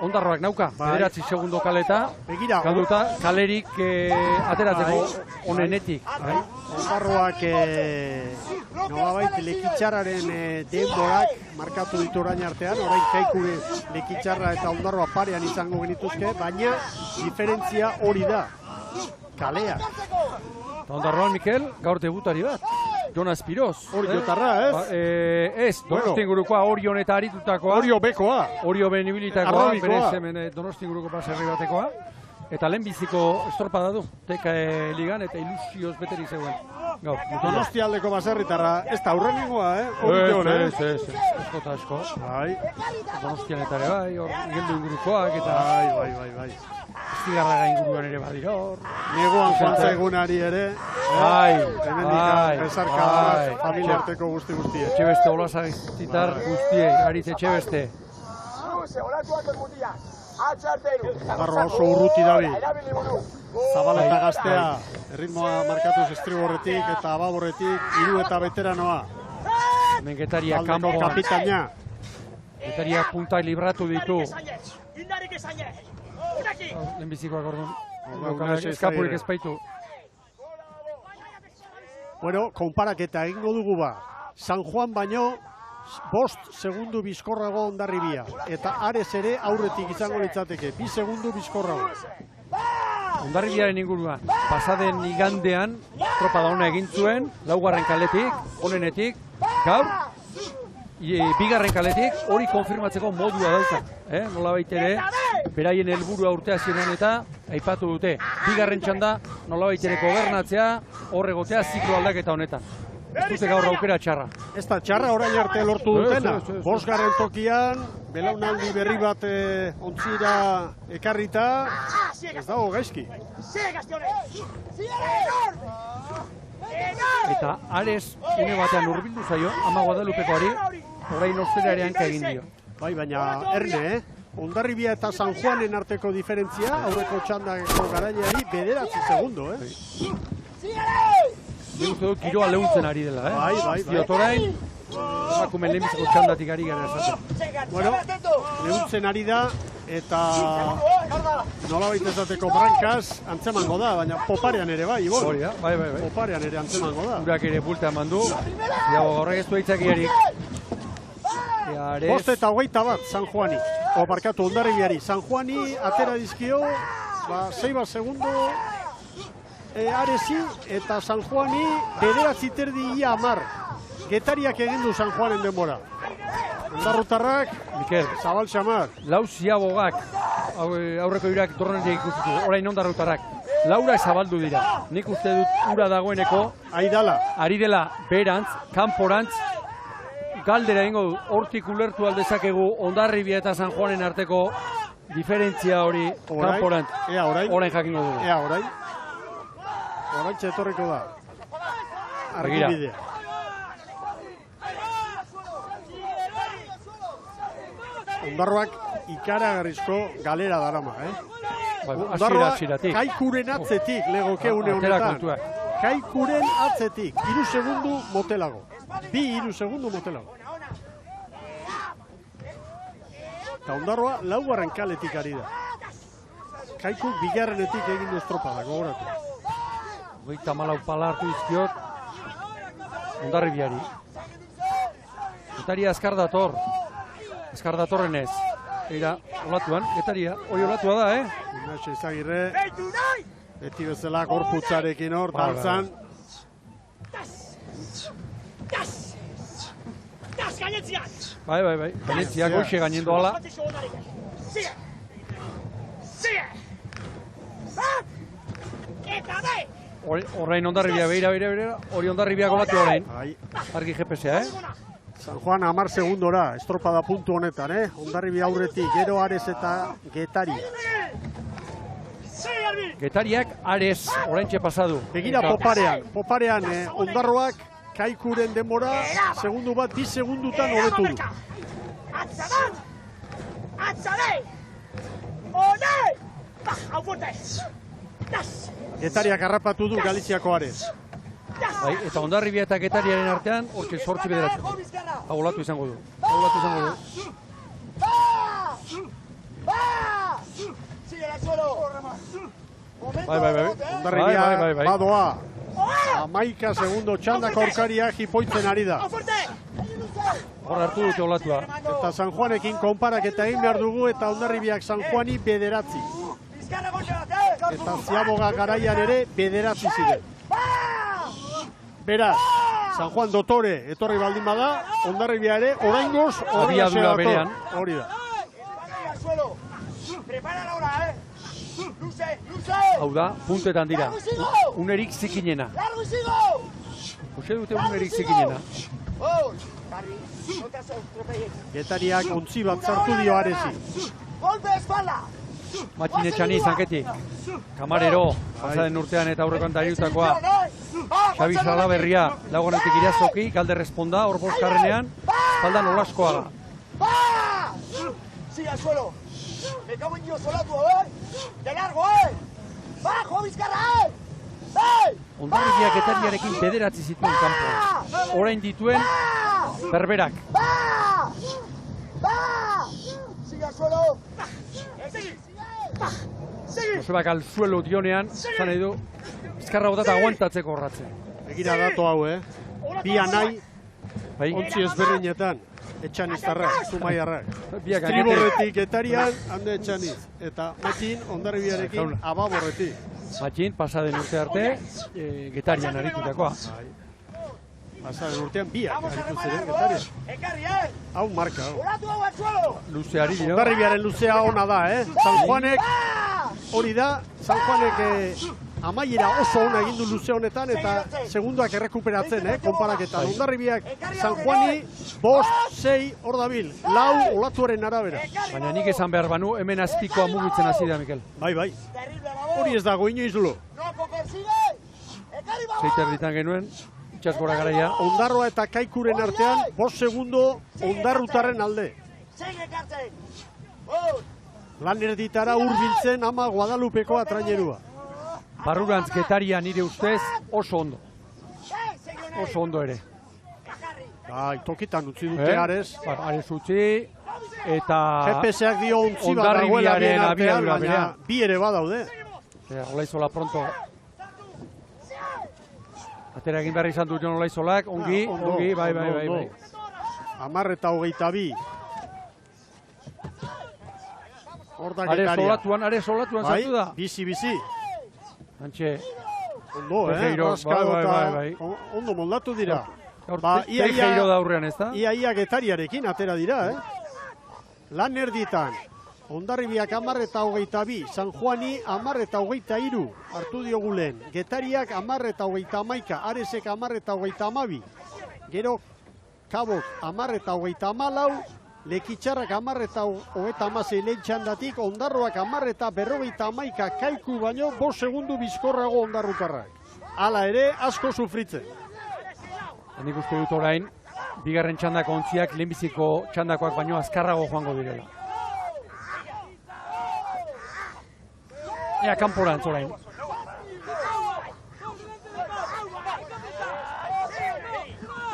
Ondarroak nauka, 9 segundo kaleta, galduta kalerik ateratzeko onenetik. Ondarroak nolabait lekitxarraren denborak markatu ditu orain artean, orain Kaikure lekitxarra eta Ondarroa parean izango genituzke, baina diferentzia hori da, kaleak. Ondarroan, Mikel, gaur debutari bat. Jonas Piroz. Oriotarra, ez? Ez, Donosti ingurukoa, Orion eta aritutakoa. Orio bekoa. Orio benibilitakoa, berez hemen Donosti inguruko paserri batekoa. Eta lehenbiziko estropada du, TKE ligan eta ilusioz beteri zegoen. Donosti aldeko baserritarra, ez da aurrenengoa, Orion, Ez, asko. Donostian eta ere bai, hor, igeldu ingurukoak eta... Bai. Zigarraga inguruan ere badira hor. Neguan joantza egunari ere. Bai. Familiarteko guzti-guztie. Etxebeste olazagizitar guztiei, Aritz Etxebeste. Ondarroa oso urruti dabi. Zabala eta Gaztea, erritmoa markatuz estriborretik eta ababorretik, hiru eta veteranoa. Hemen Getaria Aldeko kanpoan. kapitaina. Getaria puntak libratu ditu. Lehenbizikoak orduan. Eskapurik ezpaitu. Bueno, konparaketa egingo dugu ba. San Juan baino 5 segundu bizkorrago Ondarribia. Eta Ares ere aurretik izango litzateke. 2 segundu bizkorrago. Ondarribiaren inguruan, pasaden igandean, estropada ona egin zuen, 4. kaletik, onenetik, gaur, bigarren kaletik, hori konfirmatzeko modua dauka. Nolabait ere, beraien helburua urte hasieran eta aipatu dute. Bigarren txanda, nolabait ere gobernatzea, hor egotea ziklo aldaketa honetan. Ez dute gaur aukera txarra. Ez da txarra orain arte lortu dutena. 5. tokian, belaunaldi berri bat ontzira ekarrita, ez dago gaizki. Eta Ares une batean hurbildu zaio, Ama Guadalupekoari, orain osterarean egin dio. Bai, baina Erne, Ondarribia eta San Juanen arteko diferentzia, aurreko txandako garaileari 9 segundo, Nik uste dut kiroa lehuntzen ari dela, Bai. Diot orain, emakumen lehenbiziko txandatik ari gara esaten. Bueno, lehuntzen ari da, eta nolabait esateko brankaz antzemango da, baina poparean ere bai, Ibon. Hori da, bai. Poparean ere antzemango da. Urak ere bulta eman du, horrek ez du aitzakiarik. 5:21 San Juani, barkatu Ondarribiari. San Juani atera dizkio, 6 segundo Aresi eta San Juani 9:30 ia 10. Getariak egin du San Juanen denbora. Ondarrutarrak, Mikel, Zabal Xamar. lau ziabogak, aurreko irak dorrenetik ikusitu, orain Ondarrutarrak. Laurak zabaldu dira. Nik uste dut ura dagoeneko, ari dela berantz, kanporantz, galdera egingo du, hortik ulertu aldezakegu Ondarribia eta San Juanen arteko diferentzia hori kanporantz. Orain jakingo dugu. Orain txetorriko da. Argibidea. Ondarroak ikaragarrizko galera darama, Ondarroa Kaikuren atzetik legoke une honetan. Kaikuren atzetik, 3 segundu motelago. 3 segundu motelago. Eta Ondarroa 4. kaletik ari da. Kaiku bigarrenetik egin du estropada, gogoratu. 34 pala hartu izkiot Ondarribiari. Getaria azkar dator. Azkar datorrenez. Eira, olatuan, Getaria, hori olatua da, Ignacio Izagirre, beti bezala gorputzarekin hor, dantzan. Bai. Gainetziak goixe gainendo ala. Horrein Ondarribia, beira, hori Ondarribia golatu horrein. Argi GPS-a, San Juan 10 segundora, estropada puntu honetan, Ondarribia aurretik, gero Ares eta Getaria. Getariak Ares oraintxe pasadu. Begira poparean Ondarroak Kaikuren denbora, segundu bat, 2 segundutan hobetu du. Getariak harrapatu du Galiziako Ares. Bai, eta Hondarribia eta Getariaren artean, hortxe 8 bederatzeko. Hau olatu izango du. Bai. Hondarribia badoa. 11 segundo txandako aurkaria jipoitzen ari da. Hor hartu dute olatua. Eta San Juanekin konparaketa egin behar dugu eta Hondarribiak San Juani 9. Eta Ziaboga garaian ere 9 ziren. Beraz, San Juan dotore etorri baldin bada, Hondarribia ere oraingoz abiadura berean. Hori da. Hau da, puntuetan dira. Unerik zikinena. Uste dute unerik zikinena. Getariak ontzi bat zartu dio Aresi. Matxin Etxani zanketik. Kamarero, pasaden urtean eta aurrekoan dariutakoa. Xabi Salaberria, lagunetik irazoki, galde responda, hor boskarrenean, espaldan Olaskoaga. Sigue al suelo. Me cago en Dios, Olatu, De largo, Bajo, Vizcarra, Hondarribiak Getariarekin 9 zituen kanpoan. Orain dituen berberak. Sigue al suelo. Josebak al suelo dionean, zan edo, bizkarra botata aguantatzeko horratzen. Begira dato hau, Bi anai, Bai, ontzi ezberdinetan. Etxaniztarrak, Zumaiarrak. biak Triborretik Getarian, hande Etxaniz. Eta Matxin, Hondarribiarekin Ababorretik. Matxin, pasaden urte arte, Getarian aritutakoa. Pasaden urtean biak aritu ziren Getarian. Hau marka, hau. Olatu, al suelo. Luzeari dio. Hondarribiaren luzea ona da, San Juanek, hori da, San Juanek amaiera oso ona egin du luze honetan eta segundoak errekuperatzen, konparaketan. Hondarribiak San Juani 5-6 hor dabil, 4 olatuaren arabera. Baina nik esan behar banu, hemen azpikoa mugitzen hasi da, Mikel. Bai. Hori ez dago inoiz lo. Zeiter ditan genuen, itxas gora garaia. Ondarroa eta Kaikuren artean 5 segundo Ondarrutarren alde. Lan erditara hurbiltzen ama Guadalupekoa trainerua. Barrurantz Getaria nire ustez oso ondo. Oso ondo ere. Bai, tokitan utzi dute Ares. Ares utzi, eta GPS-ak dio ontzi bat dagoela bien artean, baina bi ere badaude. Olaizola pronto. Atera egin behar izan du Jon Olaizolak, ongi, bai. 10:22. Ares olatuan sartu da. Bizi. Antxe, Ondo, bai. Ondo moldatu dira. Teijeiro da aurrean, ez da? Ia Getariarekin atera dira, Lan erditan, Hondarribiak 10:22, San Juani 10:23 hartu diogulen. Getariak 10:31, Aresek 10:32. Gero, Kabok 10:34, Lekitxarrak 10:36 lehen txandatik, Ondarroak 10:51, Kaiku baino 5 segundu bizkorrago Ondarrutarrak. Hala ere, asko sufritzen. Nik uste dut orain, bigarren txandako ontziak lehenbiziko txandakoak baino azkarrago joango direla. Ea kanporantz orain.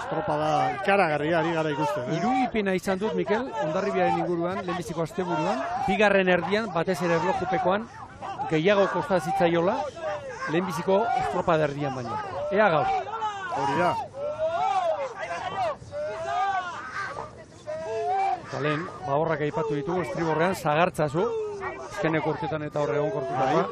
Estropada ikaragarria ari gara ikusten. Irudipena izan dut, Mikel, Hondarribiaren inguruan, lehenbiziko asteburuan, bigarren erdian, batez ere erlojupekoan, gehiago kosta zitzaiola, lehenbiziko estropada erdian baino. Ea gaur. Hori da. Eta lehen, horrak aipatu ditugu, estriborrean, Sagartzazu, azkeneko urtetan eta horre egonkortutakoa,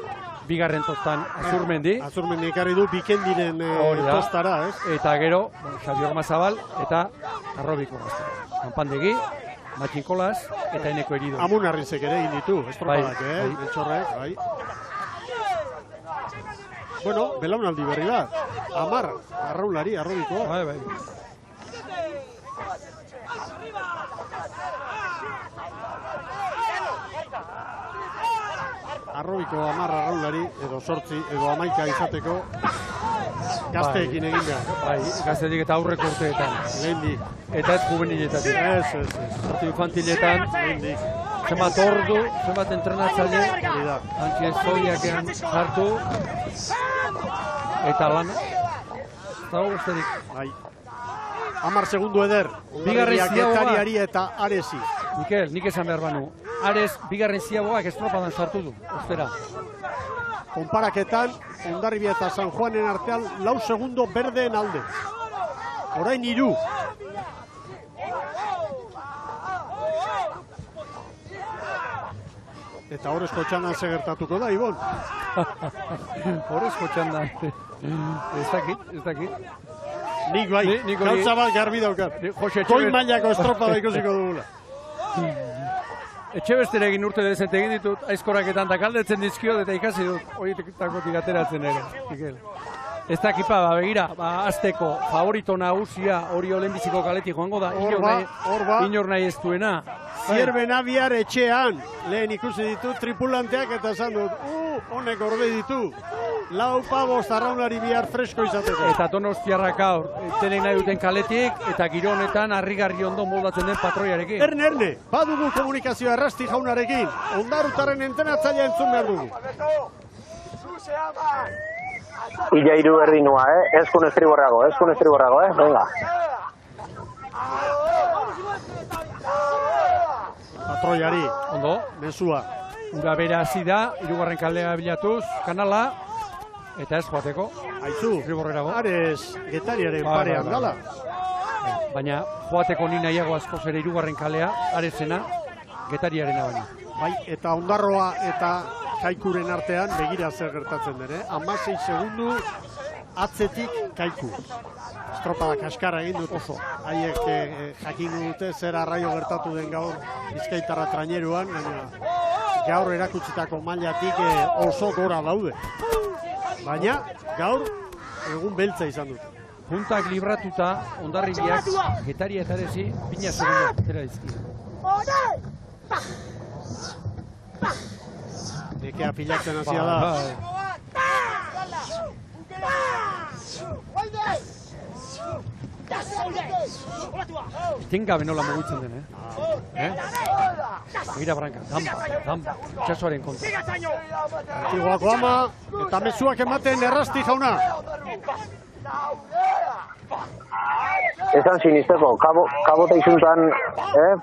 bigarren tostan Azurmendi. Azurmendi ekarri du Bikendiren tostara, Eta gero, Xabi Ormazabal eta Arrobiko gazte. Kanpandegi, Matxin Kolas eta Eneko Erido. Amunarrizek ere egin ditu, estropadak, Etxorrek, bai. Bueno, belaunaldi berri bat. 10, arraulari, Arrobikoa. Bai. Arrobiko 10 arraunlari, edo 8, edo 11 izateko, gazteekin egin behar. Bai, gazteetik eta aurreko urteetan. Lehendik. Eta ez juveniletatik. Ez. Hortu infantiletan, Lehendik. zenbat ordu, zenbat entrenatzaile, Hori da. antxe zoiakean hartu, eta lan. Eta besterik. Bai. 10 segundu eder. Bigarren Ondarribia ziaboga. Getariari eta Aresi. Mikel, nik esan behar banu. Ares, bigarren ziaboak estropadan sartu du, ostera. Konparaketan, Ondarribia eta San Juanen artean 4 segundo berdeen alde. Orain 3. Eta horrezko txandan gertatuko da, Ibon. Horrezko txandan. Ez dakit. Nik bai, Nik hori- gauza bat garbi daukat. Jose Goi Etxebest- mailako estropada ikusiko dugula. Etxebester egin urte dezente egin ditut, aizkoraketan eta galdetzen dizkiot eta ikasi dut horietakotik ateratzen ere, Mikel. Ez dakipa, begira, azteko favorito nagusia hori olenbiziko kaletik joango da, Hor ba. inor nahi ez duena. Zierben abiar etxean, lehen ikusi ditu tripulanteak eta esan dut, honek orde ditu. 4 5 arraunlari bihar fresko izateko. Eta Donostiarrak aur, tenek nahi duten kaletik, eta giro honetan harrigarri ondo moldatzen den patroiarekin. Erne, badugu komunikazioa Errasti jaunarekin, Ondarrutarren entrenatzailea entzun behar dugu. Illa 3 berdinua, eskun estriborrago, venga. Patroiari, Ondo, mezua. ura bere hasi da, 3. kalea bilatuz, kanala, eta ez joateko, Aizu, Estriborrerago. Ares Getariaren Bai, parean bai, bai. gala. Baina joateko ni nahiago askoz ere 3. kalea, Aresena, Getariarena baina. Bai, eta Ondarroa eta Kaikuren artean begira zer gertatzen dere. 16 segundu atzetik Kaiku. Estropada kaskarra egin dut oso. Haiek jakin dute zer arraio gertatu den gaur Bizkaitarra traineruan, baina gaur erakutsitako mailatik oso gora daude. Baina gaur egun beltza izan dut. Puntak libratuta, Ondarribiak, Getaria eta Aresi, bina segundo atera dizki. Nekea pilatzen hasia da. Bai. Tengabe nola mugitzen den, Begira Branka, damba, itxasoaren kontra. Antiguako ama eta mezuak ematen Errasti jauna. Esan sinisteko, kabote izuntan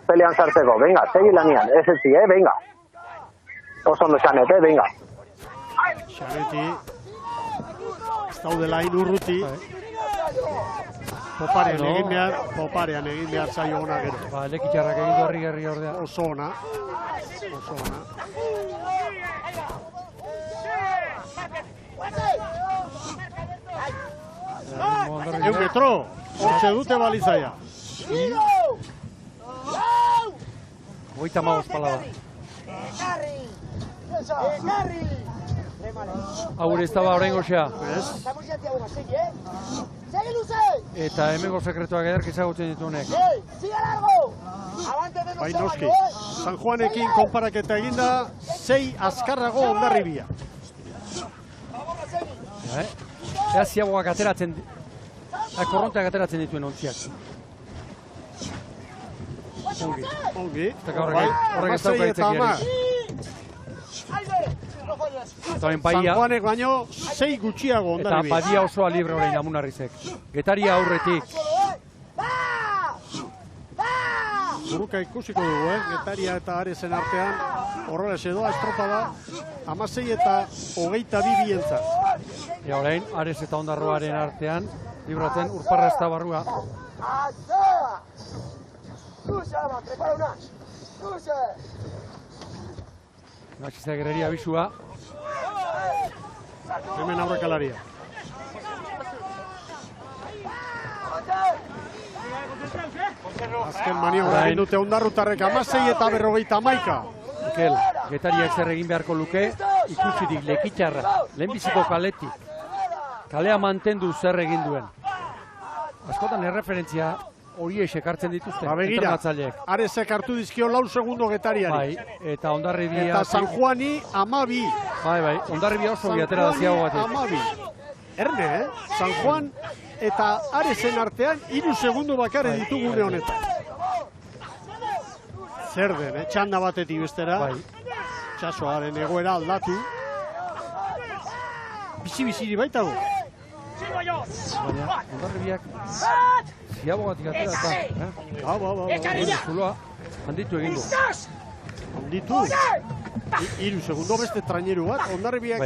pelean sartzeko, venga, segi lanian, ez etzi, venga. Oso ondo xanet, venga. Xaneti, ez daudela urruti. Poparean egin behar zaio ona gero. Ba, lekitxarrak egin du harrigarri ordea. Oso ona. Eun metro, hortxe dute balizaia. 35 pala da. Hau ez da ba orain goxea. Eta hemengo sekretuak ederk ezagutzen ditunek. Bai noski, San Juanekin konparaketa eginda, 6 azkarrago Ondarribia. Ea ziaboak ateratzen, korronteak ateratzen dituen ontziak. Ongi, Horrek ez dauka itzekiari. Eta San Baia, Juanek baino 6 gutxiago eta Ondarribia. Badia osoa libre orain Amunarrizek. Getaria aurretik. Buruka ikusiko dugu, Getaria eta Aresen artean, horrela edoa estropada, 16 eta 22 bientzat. Eta orain, Ares eta Ondarroaren artean, libratzen urparra ez da barrua. Gaxizea Gereria bisua. Hemen aurrekalaria. Azken maniobra egin dute Ondarrutarrek 16 eta 51. Mikel, Getariak zer egin beharko luke, ikusirik lekitxarra, lehenbiziko kaletik. Kalea mantendu zer egin duen. Askotan erreferentzia horiek ekartzen dituzte, Begira, entrenatzaileek. Arezek hartu dizkio 4 segundo Getariari. Bai, eta Hondarribia... Eta San Juani 12. Bai, Hondarribia oso biatera da ziago batek. 12. Erne, San Juan eta Arezen artean 3 segundo bakarre ditugune honetan. Zer den, txanda batetik bestera. Bai. Txasoaren egoera aldatu. Bizi-biziri baitago. Baina Hondarribiak ziago batik atera eta... Ba. Zuloa handitu egin du. Handitu. 3 segundo beste traineru bat. Hondarribiak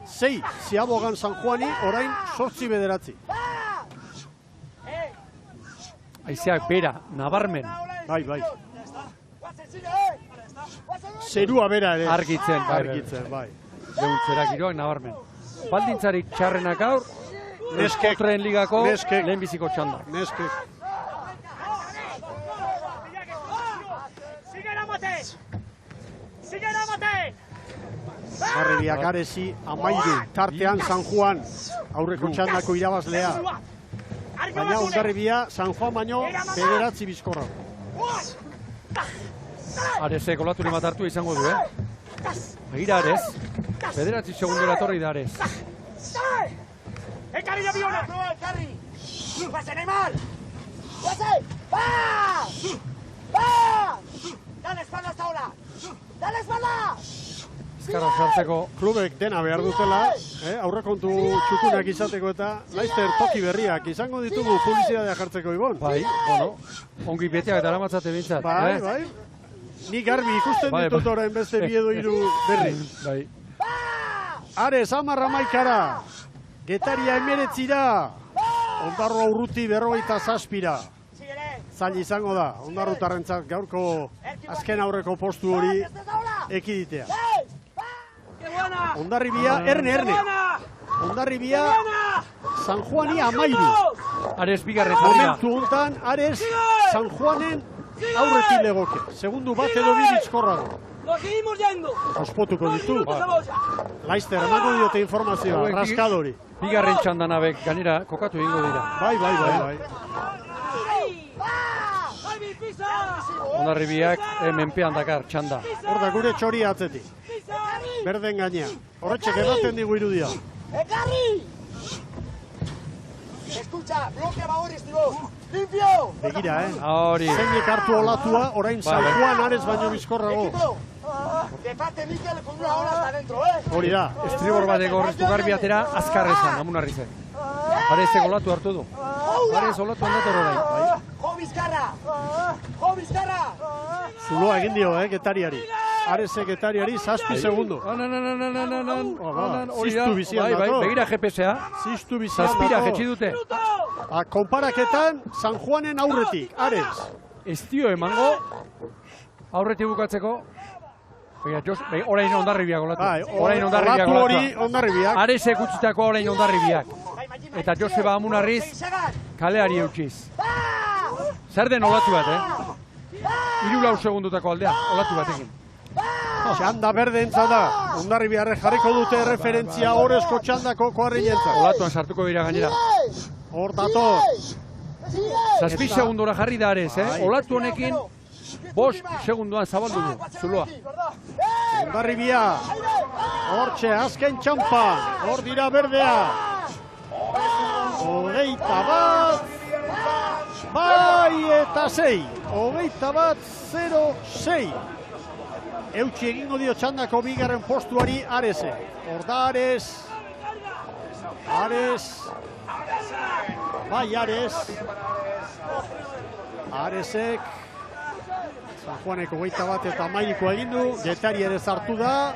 6 ziabogan San Juani, orain 8 bederatzi. Aizeak bera, nabarmen. Bai. Zerua bera ere. Argitzen, bai. Leuntzera giroak nabarmen. Baldintzarik txarrenak gaur, Neskek. Potren ligako Neskek. lehenbiziko txanda. Neskek. Hondarribiak Aresi 13, tartean San Juan, aurreko txandako irabazlea. Baina Hondarribia San Juan baino 9 bizkorra. Aresek olaturi bat hartu izango du, Begira Ares, 9 segundora torri da Ares. ¡Ekarri da biona! ¡Proba, Ekarri! ¡Pase, Neymar! ¡Pase! ¡Va! ¡Va! ¡Dale espalda hasta ahora! ¡Dale espalda! Ezkarra sartzeko Klubek dena behar dutela, aurrekontu txukunak izateko eta Laster toki berriak izango ditugu publizitatea jartzeko Ibon. bai, ongi beteak eta aramatzate bintzat. Bai. Ni garbi ikusten ditut orain beste 2 edo 3 berri. Bai. Ares 10-11. Getaria 19. Ondarroa Urruti 57. Zail izango da, Ondarrutarrentzat gaurko azken aurreko postu hori ekiditea. Hondarribia, erne. Hondarribia, San Juani 13. Ares bigarren jarri da. Momentu hontan, Ares San Juanen aurretik legoke. Segundu bat edo 2 bizkorrago. Ospotuko ditu. Laster, emango diote informazioa, raskadori. Bigarren txandanabek ganera kokatu egingo dira. Bai. Hondarribiak menpean dakar txanda. Hor da gure txori atzetik. Berden gainean. Horretxek edaten digu irudia. ¡Ekarri! Escucha, bloque Bagoris, tío. ¡Limpio! Begira, Hori. Zeinek hartu olatua, orain San Juan Ares baino bizkorrago. Equipo, que parte Mikel con 1 hora hasta dentro, Hori da. Estribor bateko horreztu garbi atera, azkarrezan, amunarri zen. Aresek olatu hartu du. Ares olatu handator orain. ¡Jo Bizkarra! ¡Jo Bizkarra! Zuloa egin dio, Getariari. Aresek Getariari 7 segundo. Ziztu bizian dator. Begira GPS-a, Ziztu bizian zazpira dator. jetxi dute. Konparaketan, San Juanen aurretik, Ares. Ez dio emango, aurretik bukatzeko. Orain Hondarribiak olatu. Orain Hondarribiak olatu hori olatua. Hondarribiak. Aresek utzitako orain Hondarribiak. Eta Joseba Amunarriz kaleari eutxiz. Zer den olatu bat, 3-4 segundutako aldea, olatu batekin. Txanda berdentza da. Hondarribiarrek jarriko dute referentzia horrezko txandako koarriñentzat. Olatuan sartuko dira gainera. Hor dator. 7 segundora jarri da Ares, olatu honekin 5 segunduan zabaldu du, zuloa. Hondarribia. Hortxe, azken txampan. Hor dira berdea. 21. Bai eta 6. 21-0-6. Eutxi egingo dio txandako bigarren postuari Arese. Hor da Ares. Bai Ares. Aresek. San Juaneko 21-13 egin du. Getari ere sartu da.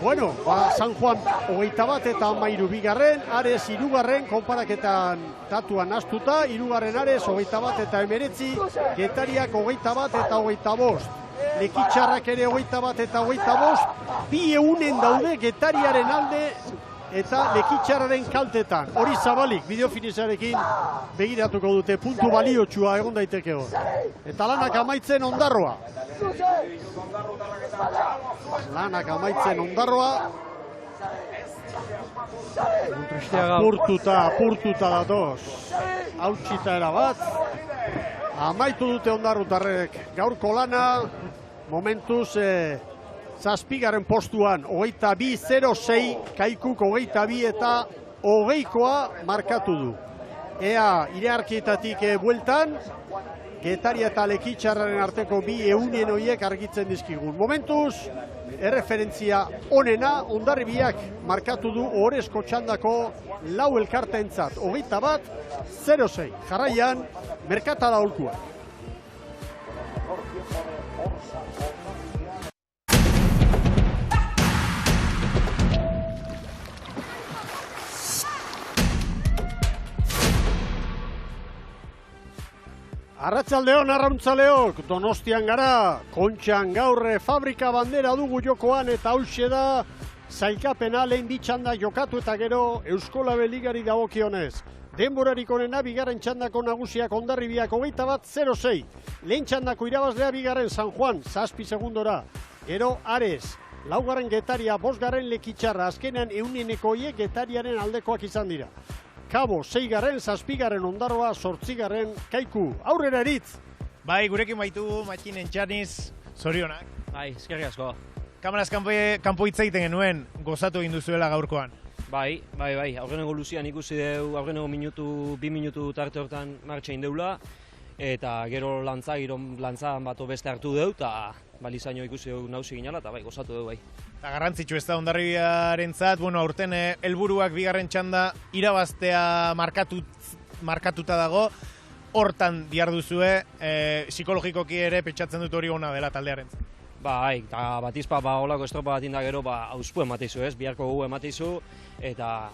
Bueno, San Juan 21-13 bigarren, Ares 3. Konparaketan datuan astuta, 3. Ares 21-19, Getariak 21-25. Lekitxarrak ere 21-25, 2 eunen daude Getariaren alde eta Lekitxarraren kaltetan. Hori zabalik, bideofinizarekin begiratuko dute, puntu baliotsua egon daiteke hor. Eta lanak amaitzen Ondarroa. Lanak amaitzen Ondarroa. Apurtuta datoz. Hautsita erabat. Amaitu dute ondarrutarrek gaurko lana. Momentuz, zazpigaren postuan, 22-06, Kaikuk 22 eta 20koa markatu du. Ea, iraarkietatik bueltan, Getaria eta Lekitxarraren arteko bi eunien horiek argitzen dizkigun. Momentuz, erreferentzia onena, Hondarribiak markatu du ohorezko txandako lau elkarteentzat, 21-06. Jarraian, Merkatada Aholkuak. Arratsaldeon arrautzaleok, Donostian gara, Kontxan gaur fabrika bandera dugu jokoan eta hauxe da sailkapena lehen bitxanda jokatu eta gero Euskolabel Ligari dagokionez. Denborarik onena bigarren txandako nagusiak Hondarribiak 21-06. Lehen txandako irabazlea bigarren San Juan, 7 segundora. Gero Ares, laugarren Getaria, 5garren Lekitxarra, azkenean euneneko hiek Getariaren aldekoak izan dira. Kabo, 6garren, 7garren Ondarroa, 8garren Kaiku. Aurrera eritz! Bai, gurekin baitu Matxinen Txaniz, zorionak. Bai, eskerrik asko. Kamaraz kanpo hitz egiten genuen, gozatu egin duzuela gaurkoan. Bai. Aurrenengo luzian ikusi dugu, aurrenengo bi minutu tarte hortan martxa indeula, eta gero lantzan bat beste hartu dugu, eta balizaino ikusi dugu nausi ginala, eta bai, gozatu dugu bai. Eta garrantzitsu ez da Hondarribiarentzat, aurten helburuak bigarren txanda irabaztea markatuta dago, hortan diharduzue, psikologikoki ere pentsatzen dut hori ona dela taldearentzat. Bai, eta batizpa holako estropa bat inda gero, hauspu ematizu ez, biharko gu ematizu, eta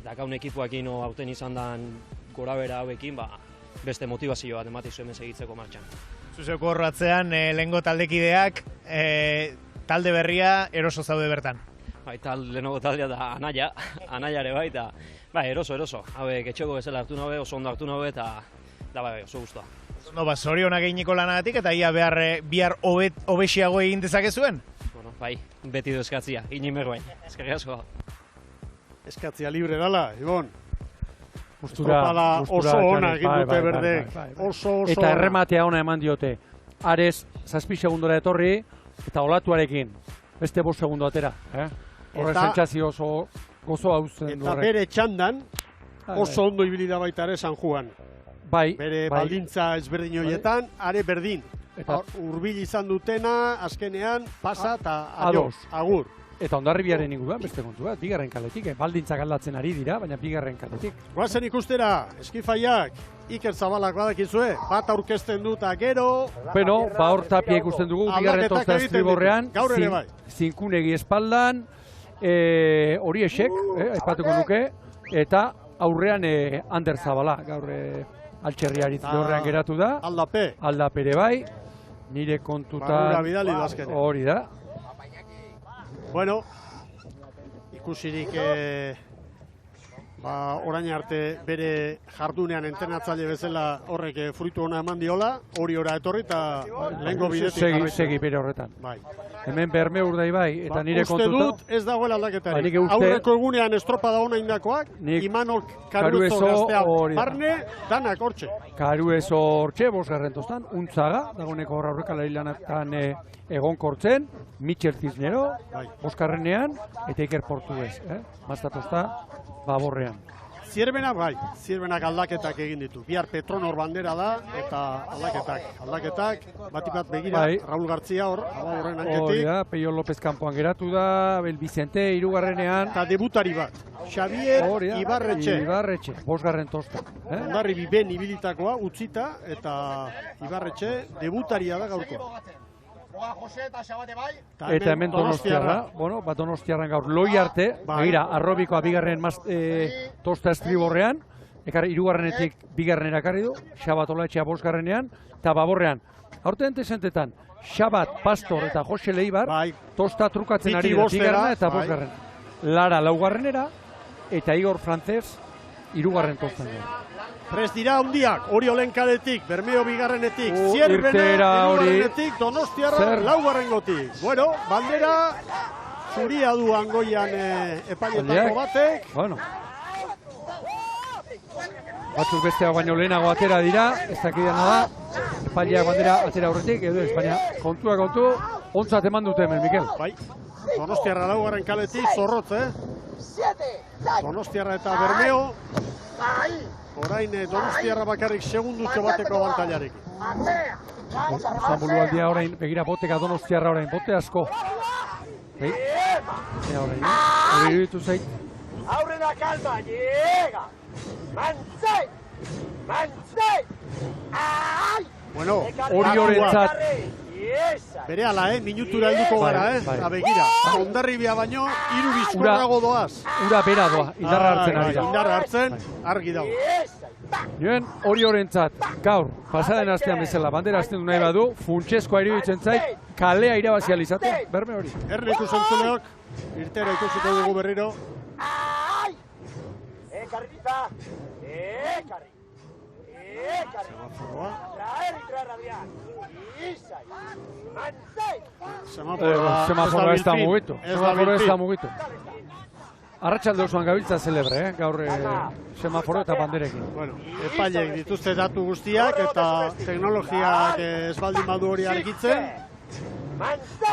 dakaun ekipuakin aurten izan den gorabera hauekin, beste motivazio bat ematizu hemen segitzeko martxan. Zuzeko horratzean, lehengo taldekideak, talde berria eroso zaude bertan. Bai, lehenoko taldea da anaiare bai, eta eroso. Hauek etxeko bezala hartu nabe, oso ondo hartu nabe, eta bai, oso guztua. Zorionak eginiko lanagatik, eta ia bihar hobesiago egin dezakezuen? Bai, beti du eskatzia, inimer bain, eskerrik asko. Eskatzia libre dala, Ibon. Estropada oso ona egin dute berdek. Oso eta errematea ona eman diote. Ares, 7 segundora etorri, eta olatuarekin. Beste 5 segundo atera. Horre sentsazio oso gozo hauzen du horrek. Eta bere txandan, oso ondo ibili da baita ere San Juan. Bere baldintza ezberdin horietan, are berdin. Hurbil izan dutena, azkenean, pasa eta agur. Eta Hondarribiaren inguruan beste kontu bat, bigarren kaletik, baldintzak aldatzen ari dira, baina bigarren kaletik. Guazen ikustera, eskifaiak, Iker Zabalak badakizue, bat aurkezten dut gero... Bueno, hor Tapia ikusten dugu, bigarren tosta estriborrean, Zinkunegi espaldan, Horiexek, aipatuko nuke, eta aurrean Ander Zabala, gaur altxerriaritz horrean geratu da. Aldapere bai, nire kontutan hori da. Bueno, ikusirik orain arte bere jardunean entrenatzaile bezala horrek fruitu ona eman diola, hori ora etorri eta lehengo bidetik segi bere horretan. Hemen Berme Urdai bai, eta nire kontutan... Uste dut ez dagoela aldaketari. Aurreko egunean estropada ona indakoak, Imanol Karuezo gaztea barne, danak hortxe. Karuezo hortxe, 5garren tostan, Untzaga, dagoeneko horra aurrekalari lanatan egonkortzen, Michel Cisnero, 5garrenean, eta Iker Portugues, mazta tosta, Baborrean. Zierbenak aldaketak egin ditu. Bihar Petronor bandera da, eta aldaketak, batipat begira, Raul Gartzia horren anketik. Peio López kanpoan geratu da, Bel Vicente, 3garrenean. Eta debutari bat, Xavier Ibarretxe. 5garren tosta. Hondarribi ben ibilitakoa, utzita, eta Ibarretxe debutaria da gaurko. Eta hemen Donostiarra, Donostiarran gaur loi arte, begira, Arrobikoa bigarren tosta estriborrean, 3garrenetik bigarrenera ekarri du, Xabat Olaetxea 5garrenean, eta Baborrean. Aurten entesentetan, Xabat, Pastor eta Jose Leibar, tosta trukatzen ari da, 2garrena eta 5garren. Lara 4garrenera, eta Igor Frantzez 3garren tostan. Prest dira hundiak, hori olenkaletik, Bermeo bigarrenetik, Zierbena 3garrenetik, Donostiarra 4garrengotik. Bueno, bandera Zuria du angoian epailetako batek. Bueno. Batzuk besteak baino lehenago atera dira, ez dakidana da. Epaileak bandera atera aurretik, edo ez, baina kontua kontu, ontzat eman dute hemen, Mikel. Bai, Donostiarra laugarren kaletik, zorrotz, Donostiarra eta Bermeo. Orain Donostiarra bakarrik segundutxo bateko abantailarekin. Zambulualdia orain, begira boteka Donostiarra orain, bote asko. Orain, hori iruditu zait. Aurrera kalma, llega! Mantzai! Mantzai! Ai! Bueno, hori horrentzat. Berehala, minutura helduko gara, eta begira. Hondarribia baino, 3 bizkorrago doaz. Ura bera doa, indarra hartzen ari da. Indarra hartzen, argi dago. Joen, hori horrentzat, gaur, pasaden astean bezala, bandera hasten du nahi badu, funtsezkoa iruditzen zait, kalea irabazial izatea, berme hori. Erne ikusontzuleok, irtera ikusiko dugu berriro. Carrita! Carri! Carri! Traer, Adrián! Isai! Mantzai! Semaforoa ez da mugitu. Semaforoa ez da mugitu. Arratsalde osoan gabiltza celebre, gaur semaforo eta banderekin. Bueno, epaileek dituzte datu guztiak eta teknologiak ez baldin badu hori argitzen.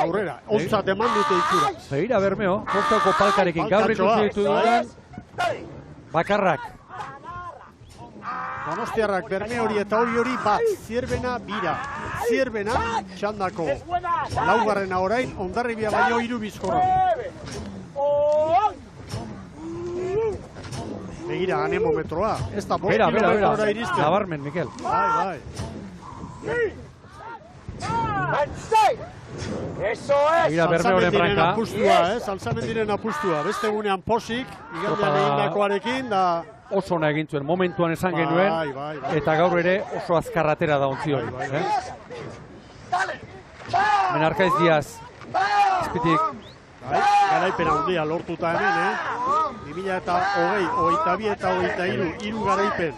Aurrera, ontzat eman dute itxura. Begira Bermeo, kostako palkarekin gaur ikusi ditu dudan bakarrak. Donostiarrak Bermeori eta hori bat, Zierbena bira. Zierbena txandako laugarrena orain, Hondarribia baino 3 bizkorra. Begira, anemometroa. Ez da 5 kilometrora iristen. Nabarmen, Mikel. Bai. Begira, Bermeoren branka. Salzamendiren apustua. Beste gunean posik, igandean egindakoarekin, da... Oso ona egin zuen, momentuan esan genuen, eta gaur ere oso azkarratera da ontzi hori. Menarkaiz Diaz, izpitik. Garaipen handia lortuta hemen, 2020, 22 eta 23, 3 garaipen.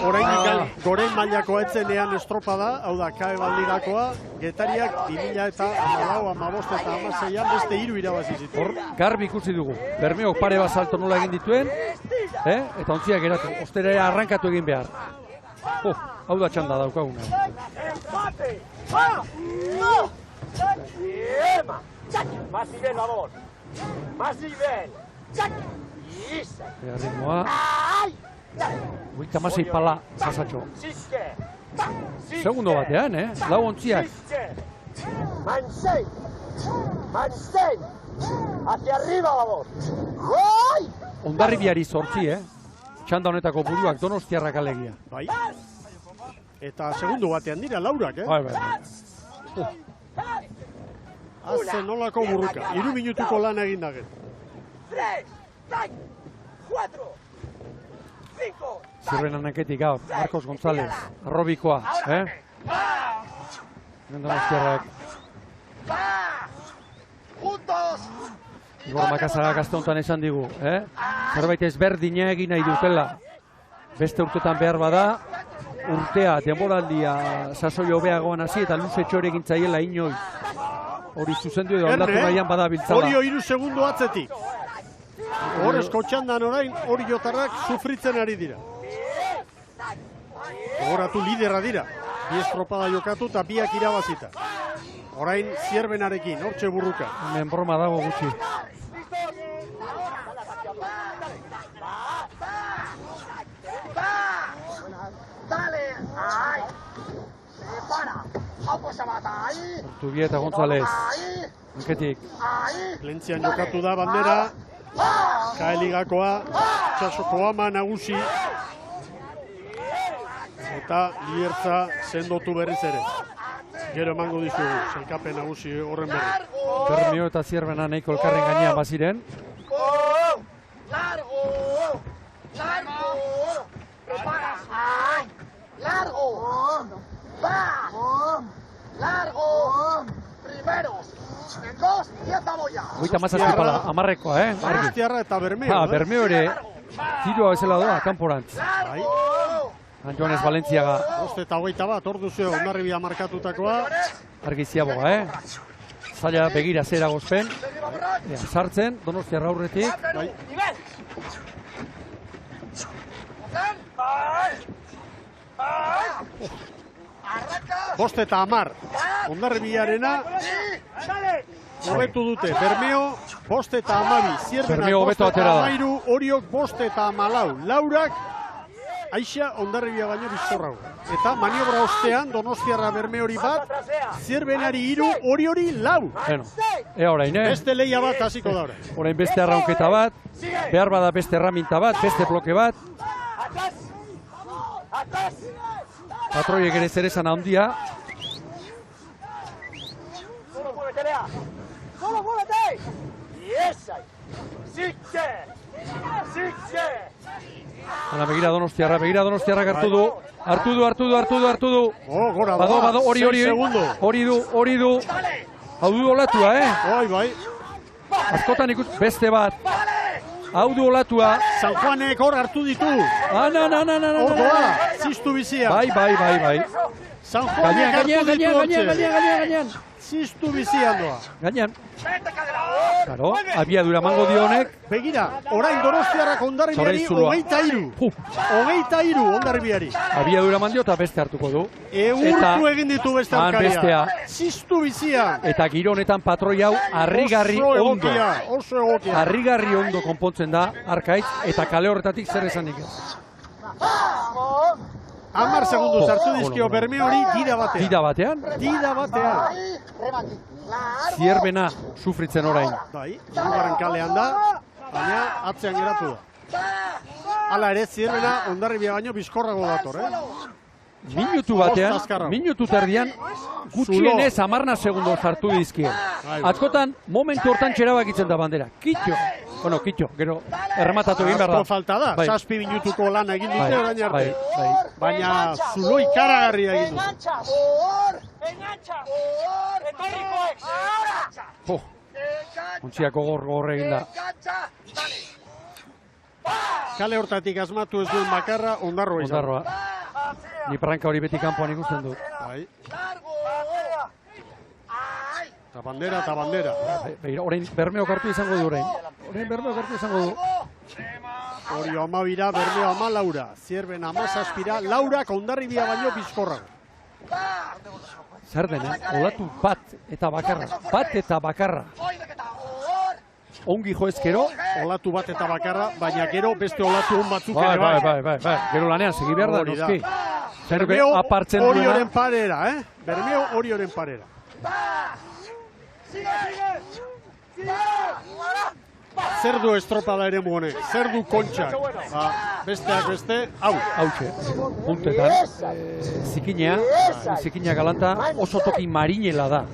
Oraindik goren mailakoa etzenean estropada, hau da, kae baldirakoa, Getariak 2014, 2015 eta 2016an beste 3 irabazi zituen. Hor, garbi ikusi dugu, Bermeok pare bat salto nola egin dituen, eta ontziak geratu, ostera arrankatu egin behar. Hau da txanda daukaguna. Más nivel, vamos. Más nivel. Ritmoa. Guita masei pala pasatxo. Segundo batean, lau ontziak. Mansei. Hacia arriba, vamos. Hondarribiari 8, txanda honetako buruak Donostiarrak alegia. Bai. Eta segundo batean dira, laurak, Bai. Azten nolako burruka, 3 minutuko lan egin dagen. 3, 4, 5... Zirben anaketik gaur, Marcos González, arrobikoa, Donostiarrak. Igor Makazagak aste honetan esan digu, zerbait ezberdina egin nahi dutela. Beste urtetan behar bada, urtea, denboraldia, sasoi hobeagoan hasi eta luze txore egin zaiela inoiz. Hori zuzendu edo aldatu nahian bada biltzala. Horio 3 segundo atzetik. Horrezko txandan orain, hori jotarrak sufritzen ari dira. Horatu liderra dira. 2 estropada jokatu eta 2 irabazita. Orain Zierbenarekin, hortxe burruka. Hemen broma dago gutxi. Ortubieta González. Enketik. Lentzian jokatu da bandera. Kaeligakoa, Txasoko ama nagusi. Eta Liertza sendotu berriz ere. Gero emango dizugu, sailkapen nagusi horren berri. Bermeo eta Zierbena nahiko elkarren gainean baziren. Goita mazazpi pala, amarrekoa, Donostiarra eta Bermeo. Bermeo ere, tiroa bezala doa, kanporantz. Joanes Valentziaga. 21, hor duzio, Hondarribia markatutakoa. Argi ziaboga, Zaila begira zera gozpen. Sartzen, Donostiarra aurretik. Bost eta 10. Hondarribiarena hobetu dute. Bermeo, bost eta 12. Zierbenak Bermeo bost hobeto eta atera da. 13. Oriok bost eta 14. Laurak, Aixa Hondarribia baino bizkorrago. Eta maniobra ostean Donostiarra Bermeori bat, Zierbenari 3, Oriori 4. Bueno, ea orain, Beste leia bat hasiko da orain. Orain beste arraunketa bat, behar bada beste erraminta bat, beste bloke bat. Patroiek ere zer esan handia. Solo muévete, Lea. Solo muévete. Y esa. Sigue. Sigue. Ana, begira Donostiarra hartu du. Hartu du. Oh, gora Bado, hori. 6 segundo. Hori du. Hau du olatua, Bai. Askotan beste bat. Hau du olatua. San Juanek hor hartu ditu. Hor doa, ziztu bizia. Bai. San Juanek hartu ditu hortxe. Gainean. Ziztu bizian doa. Gainean. Claro, abiadura mango dio honek. Begira, orain Donostiarrak Hondarribiari Zuloa. 23. 23 Hondarribiari. Abiadura mandio eta beste hartuko du. Eurtu egin ditu beste alkaria. Bestea. Ziztu bizian. Eta giro honetan patroi hau harrigarri ondo. Oso egokia. Harrigarri ondo konpontzen da, Arkaitz, eta kale horretatik zer esanik ez. 10 segundu sartu dizkio Bermeori dida batean. Dida batean. Zierbena sufritzen orain. Bai, hirugarren kalean da, baina atzean geratu da. Hala ere, Zierbena Hondarribia baino bizkorrago dator, Minutu batean, minutu terdian, gutxienez 10 segundo sartu dizkie. Askotan, momentu hortan txerabakitzen da bandera. Kitxo, gero errematatu egin behar da. Asko falta da, 7 minutuko lan egin dute orain arte. Baina zulo ikaragarria egin dute. Ontziako gorre egin da. Kale hortatik asmatu ez duen bakarra Hondarroa izan. Ni pranka hori beti kanpoan ikusten dut. Bai. Eta bandera. Orain Bermeok hartu izango du orain. Orio 12, Bermeo 14, Zierben 17, Laurak Hondarribia baino bizkorrago. Zer den, olatu bat eta bakarra. Ongi joezkero. Olatu bat eta bakarra, baina gero beste olatu hon batzuk ere bai. Bai. Gero lanean segi behar da, noski. Bermeo apartzen duena. Orioren parera, Bermeo Orioren parera. Zer du estropada ere honek, zer du kontxak. Besteak beste, hau. Hautxe, puntetan. Zikina galanta oso toki marinela da.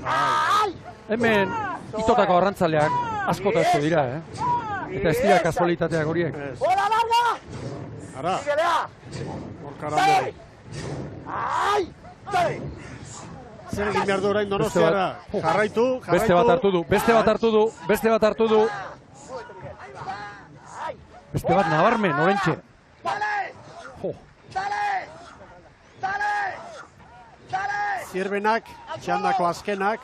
Hemen itotako arrantzaleak askota asko dira, Eta ez dira kasualitateak horiek. Ara, horkara hori. Zer egin behar du orain Donostiarra? Jarraitu. Beste bat hartu du. Beste bat nabarmen, orentxe. Zierbenak, txandako azkenak,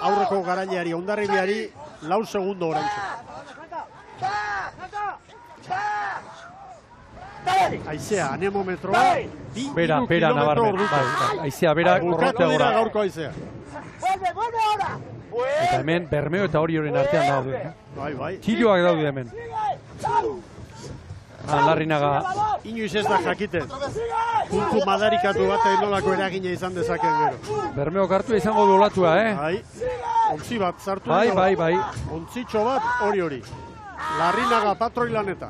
aurreko garaileari Hondarribiari 4 segundo orentxe. Aizea, anemometroa, Bera, nabarmen. Aizea, bera, bukatu dira gaurko aizea. Eta hemen Bermeo eta Orioren artean daude. Bai. Txiloak daude hemen. Larrinaga. Inoiz ez da jakiten. Puntu madarikatu bat nolako eragina izan dezaken gero. Bermeo kartua izango du olatua, Bai. Ontzi bat sartu. Bai. Ontzitxo bat hori. Larrinaga patroi laneta.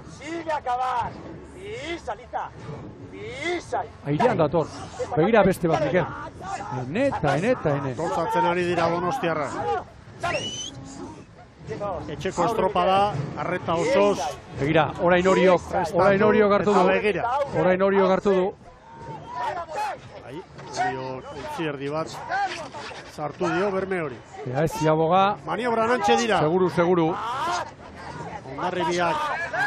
Airean dator. Begira beste bat, Mikel. Ene. Toltzatzen ari dira Donostiarra. Etxeko estropada, arreta osoz. Begira, orain horiok hartu du. Orain horiok hartu du. Utzi erdi bat sartu dio Bermeori. Ez ziaboga. Maniobra nantxe dira. Seguru. Hondarribiak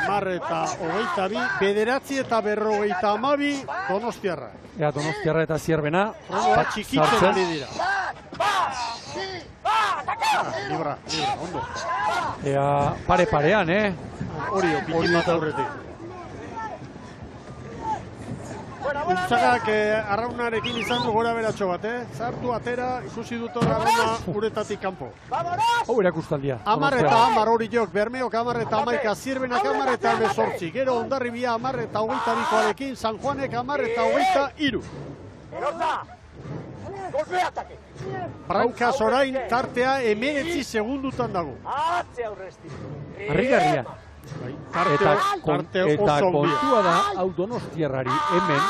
10 eta 22, 9 eta 52 Donostiarra. Donostiarra eta Zierbena. Txikitzen ari dira. Libra, ondo. Ea, pare-parean, Hori, pikin bat aurretik. Untzagak arraunarekin izan du gora beratxo bat, Zartu atera, ikusi dut arrauna uretatik kanpo. Hau erakustaldia. 10 eta 10 hori jok, Bermeok 10 eta 11, Zirbenak 10 eta 18. Gero Hondarribia 10 eta 22arekin, San Juanek 10 eta 23. Brankaz orain tartea 19 segundutan dago. Harrigarria. Eta kontua da, hau Donostiarrari hemen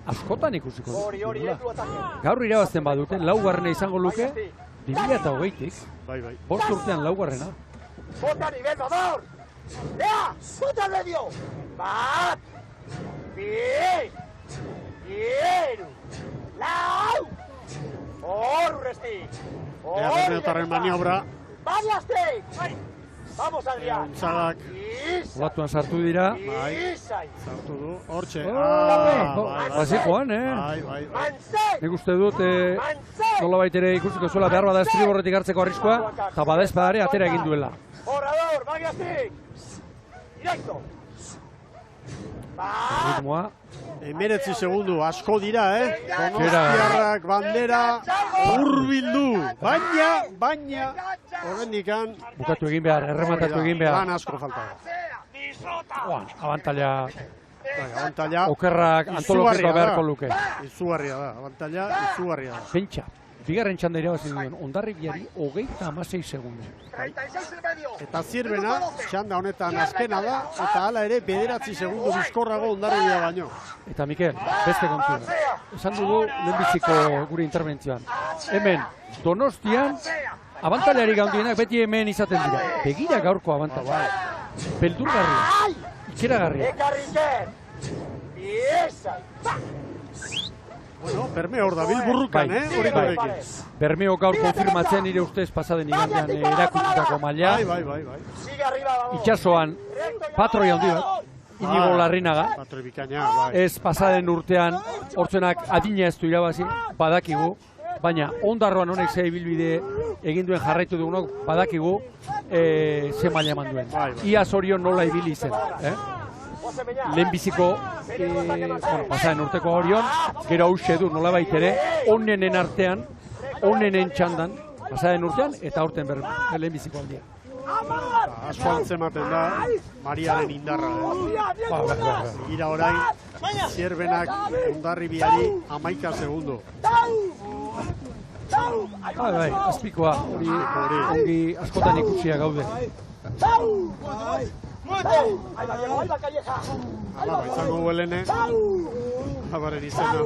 askotan ikusiko dugula. Gaur irabazten baduten, laugarrena izango luke, 2020-tik. Bai. 5 urtean laugarrena. Bota nivel, vamos! ¡Lea! ¡Bota al medio! ¡Bat! ¡Bi! ¡Hiru! ¡Lau! ¡Urresti! Ea Bermeotarren maniobra. ¡Variaste! ¡Vamos, Adrián! Untzagak Olatuan sartu dira. sartu du. Hortxe. Bazikoan, Bai. Nik uste dut, nola baitere ikusiko zuela behar bada estriborretik hartzeko arriskoa, eta bada espadare atera egin duela. ¡Borrador! ¡Variaste! ¡Directo! Ritmoa. 19 segundu, asko dira, Donostiarrak bandera hurbildu. Baina, horrendikan Bukatu egin behar, errematatu egin behar. lan asko falta da. Abantaila Okerrak antoloketa beharko luke. izugarria da, abantaila izugarria da. Pentsa, bigarren txanda irabazi duen, Hondarribiari 36 segundu. 36 el medio. Eta Zirbena, txanda honetan azkena da, eta hala ere 9 segundu bizkorrago Hondarribia baino. Eta Mikel, beste kontua. Esan dugu lehenbiziko gure interbentzioan. Hemen, Donostian, abantailari gaundienak beti hemen izaten dira. Begira gaurko abantaila. Beldurgarria, ikeragarria. Ekarriker! Pieza! Bueno, Bermeo hor da, bilburrukan, hori horrekin. Bermeo gaur konfirmatzen nire ustez pasaden igandean erakututako maila. Bai. Sigue arriba, vamos. Itxasoan, patroi handi bat, Inigo Larrinaga. Patroi bikaina, bai. Ez pasaden urtean, hortzenak adina ez du irabazi, badakigu. Baina, ondarroan honek ze ibilbide egin duen jarraitu dugunok, badakigu ze maila eman duen. Iaz Orion nola ibili zen, lehenbiziko pasaden urteko Orion, gero hause du nola baitere, onenen artean, onenen txandan, pasaden urtean, eta aurten lehenbiziko aldia. Asko antzematen da, Mariaren indarra. Gira orain, Zierbenak Hondarribiari 11 segundu. Bai, azpikoa, hori askotan ikusia gaude. Alaba, izango duelene, abaren izena.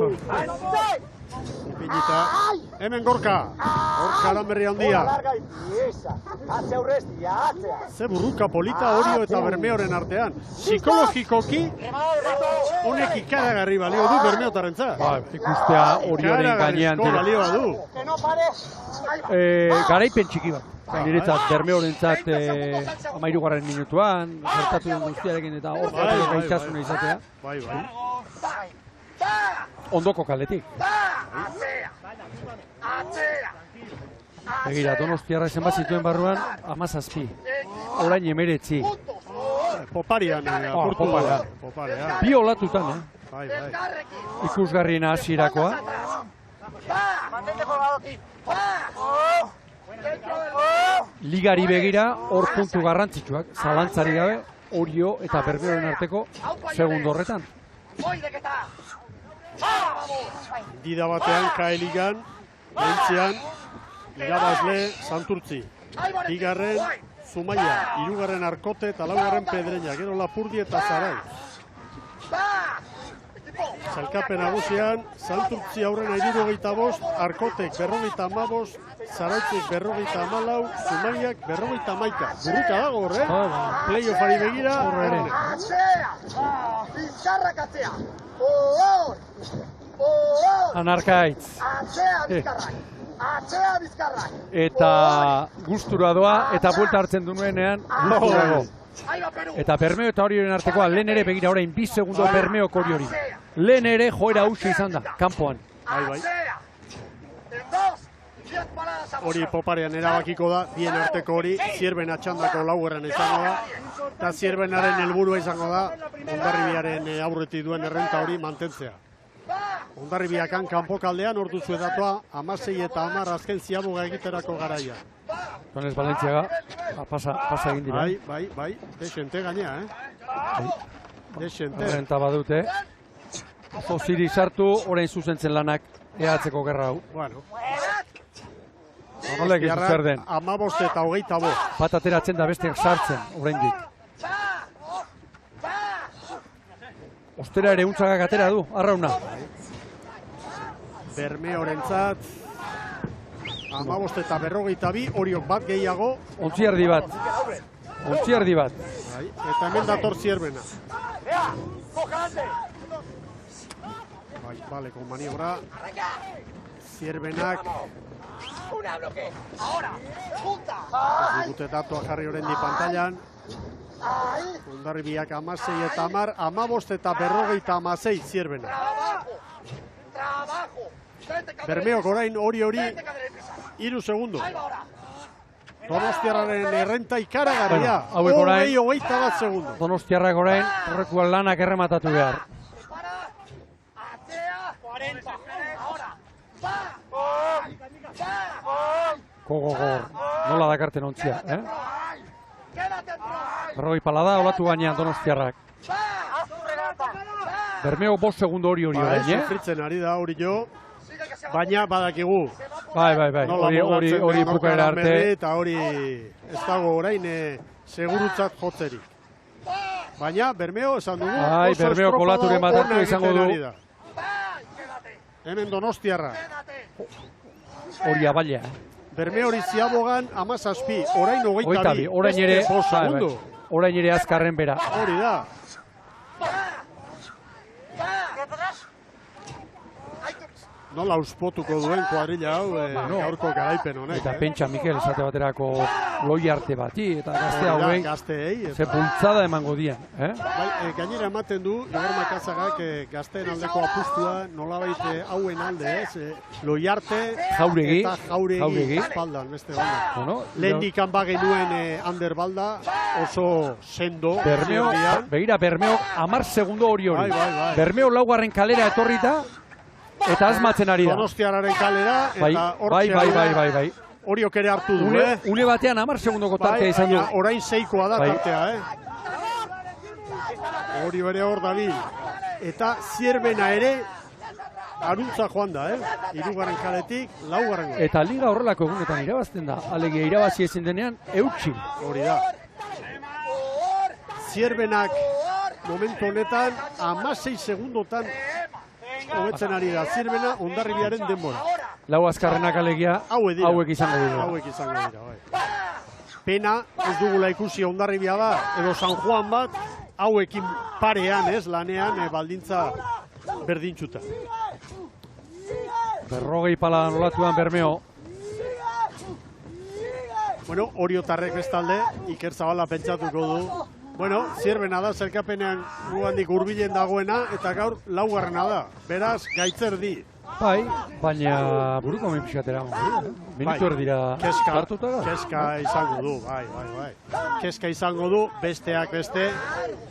Ipinita, hemen Gorka, Gorka berri handia. Ze burruka polita Orio eta Bermeoren artean. Psikologikoki, honek ikaragarri balio du Bermeotarrentzat. Ikustea Orioren gainean balioa du. Garaipen txiki bat. Niretzat, Bermeorentzat 13. minutuan, gertatu den guztiarekin eta horretako gaitasuna izatea. Bai. Ondoko kaletik. Begira, Donostiarra zenbat zituen barruan, 17. Orain 19. Poparian, Poparea. Bi olatutan, Bai. Ikusgarriena hasirakoa. Ligari begira, hor puntu garrantzitsuak, zalantzari gabe, Orio eta Bermeoren arteko segundo horretan. Dida batean, Kaeligan, Lentzian, irabazle Santurtzi. Bigarren, Zumaia, hirugarren Arkote eta laugarren Pedreña, gero Lapurdi eta Zarai. Zalkapen nagusian, Santurtzi aurrena 75, Arkotek 55, Zarautzik 54, Zumaiak 51. Burruka dago horre, playoffari begira. Anarkaitz. Eta gustura doa, eta buelta hartzen duenean gustura dago. Eta Bermeo eta Orioren artekoa, lehen ere begira orain 2 segundo Bermeo Oriori. Lehen ere joera hausia izan da, kanpoan. Bai. hori poparean erabakiko da, bien arteko hori, Zierbena txandako laugarren izango da, eta Zierbenaren helburua izango da, Hondarribiaren aurretik duen errenta hori mantentzea. Hondarribiakan kanpokaldean ordu zuetatua, 16 eta 10 azken ziaboga egiterako garaia. Tonez Valentziaga, pasa egin dira. Bai, desente gainea, Desente. Errenta badute. Oso ziri sartu, orain zuzentzen lanak eatzeko gerra hau. Bueno. Nolek ez zer den. 15 eta 25. Bat ateratzen da besteak sartzen, oraindik. Ostera ere untzagak atera du, arrauna. Bermeorentzat 15 eta 52, Oriok bat gehiago. Ontziardi bat. Eta hemen dator Zierbena. Vale, con maniobra. Zierbenak. Dute datua jarri horrendi pantailan. Hondarribiak 16 eta 10, 15 eta 56 Zierbena. Bermeok orain hori 3 segundo. Donostiarraren errenta ikaragarria. Hauek orain. 21 segundo. Donostiarrak orain horrekuan lanak errematatu behar. Gogor. Nola dakarten ontzia, Berrogei palada, olatu gainean Donostiarrak. Bermeo 5 segundo hori orain, Sufritzen ari da hori jo. Baina badakigu. Bai. Hori bukaera arte. Eta hori ez dago orain segurutzat jotzerik. Baina Bermeo esan dugu. Bermeo kolaturen bat hartu izango du. Hemen Donostiarra. Hori abaila. Bermeo hori ziabogan 17, orain 22. Orain ere azkarren bera. Hori da. Nola uspotuko duen kuadrilla hau gaurko garaipen honek. Eta pentsa Mikel esate baterako loi arte bati eta gazte hauen ze bultzada emango dien. Gainera ematen du Igor Makazagak gazteen aldeko apustua nolabait hauen alde, loi arte eta jauregi espaldan beste banda. Lehendikan bagenuen Ander Balda oso sendo. Begira, Bermeo 10 segundo hori. Bermeo laugarren kalera etorrita eta asmatzen ari da. Donostiarraren kalera, eta Bai. Oriok ere hartu du, Une batean 10 segundoko tartea izan du. Orain 6koa da tartea, Hori bere hor dabil. Eta Zierbena ere aruntza joan da, Hirugarren kaletik, laugarren. Eta liga horrelako egunetan irabazten da. Alegia irabazi ezin denean, eutxi. Hori da. Zierbenak momentu honetan 16 segundotan hobetzen ari da. Zierbena Hondarribiaren denbora. Lau azkarrenak alegia hauek izango dira. Bai. Pena ez dugula ikusi Hondarribia da, edo San Juan bat, hauekin parean, lanean, baldintza berdintxuta. Berrogei paladan olatuan Bermeo. Bueno, Oriotarrek bestalde, Iker Zabala pentsatuko du. Bueno, Zierbena da, zerkapenean gugandik hurbilen dagoena, eta gaur laugarrena da. Beraz, gaitzerdi. Bai, baina buruko minpixatera. Minutu erdira hartuta da. Keska izango du, bai. Keska izango du, besteak beste,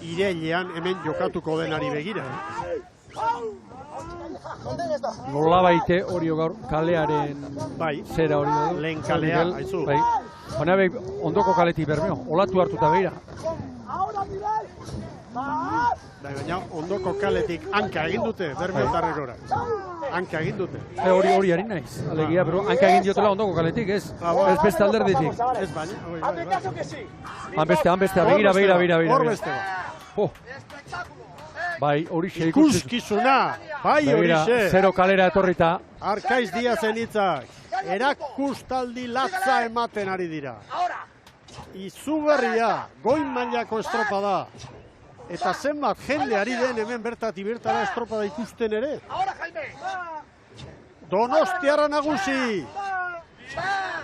irailean hemen jokatuko denari begira. Nola baite hori gaur kalearen zera hori da. Lehen kalea, haizu. Baina ondoko kaletik Bermeo, olatu hartuta behira. Baina ondoko kaletik hanka egin dute, Bermeotarrek ora. Hanka egin dute. Hori ari naiz, alegia, pero hanka egin diotela ondoko kaletik, ez beste alderditik. Ez baina, Han beste, begira. Hor beste ba. Bai, horixe ikuskizuna, bai horixe. Zero kalera etorrita. Arkaiz Diazen hitzak, erakustaldi latza ematen ari dira. Izugarria, goin mailako estropada. Eta zenbat jende ari den hemen bertatik bertara estropada ikusten ere. Donostiarra nagusi.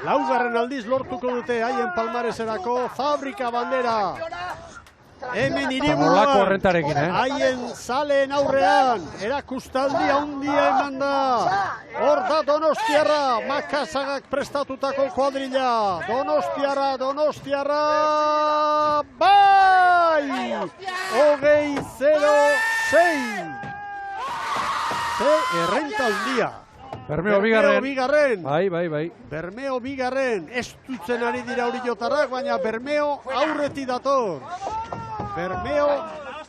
Laugarren aldiz lortuko dute haien palmareserako fabrika bandera. Hemen Olako hiriburuan, horrentarekin, haien zaleen aurrean, erakustaldi handia eman da. Hor da Donostiarra, Makazagak prestatutako kuadrilla. Donostiarra, bai! 20-06. Errenta handia. Bermeo bigarren. Bai. Bermeo bigarren, ez dutzen ari dira Oriotarrak, baina Bermeo aurreti dator. Bermeo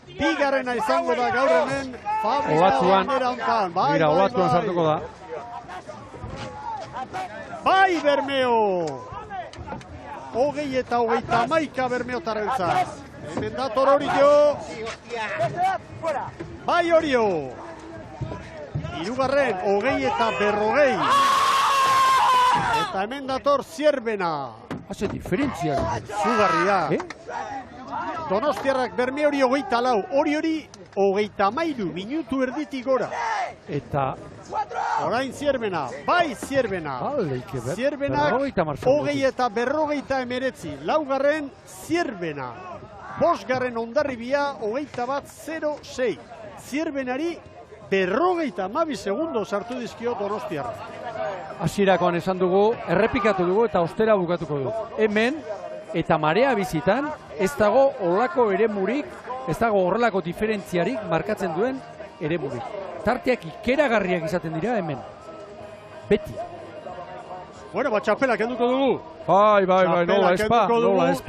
bigarrena izango da gaur hemen fabrika bandera hontan. Mira, olatuan sartuko da. Bai Bermeo! 20 eta 31 Bermeotarrentzat. Hemen dator Orio. Bai Orio! Hirugarren, 20 eta 40. Eta hemen dator Zierbena. Haze diferentzia. Zugarria. Donostiarrak Bermeo hori 24, hori 33 minutu erditik gora. Eta orain Zierbena, bai Zierbena. Zierbenak 20 eta 49. Laugarren Zierbena. Bosgarren Hondarribia 21-06. Zierbenari 52 segundo sartu dizkio Donostiarra. Hasierakoan esan dugu, errepikatu dugu eta ostera bukatuko du. Hemen eta marea bizitan ez dago olako eremurik, ez dago horrelako diferentziarik markatzen duen eremurik. Tarteak ikeragarriak izaten dira hemen. Beti. Bueno, txapela kenduko dugu. Bai, nola espa.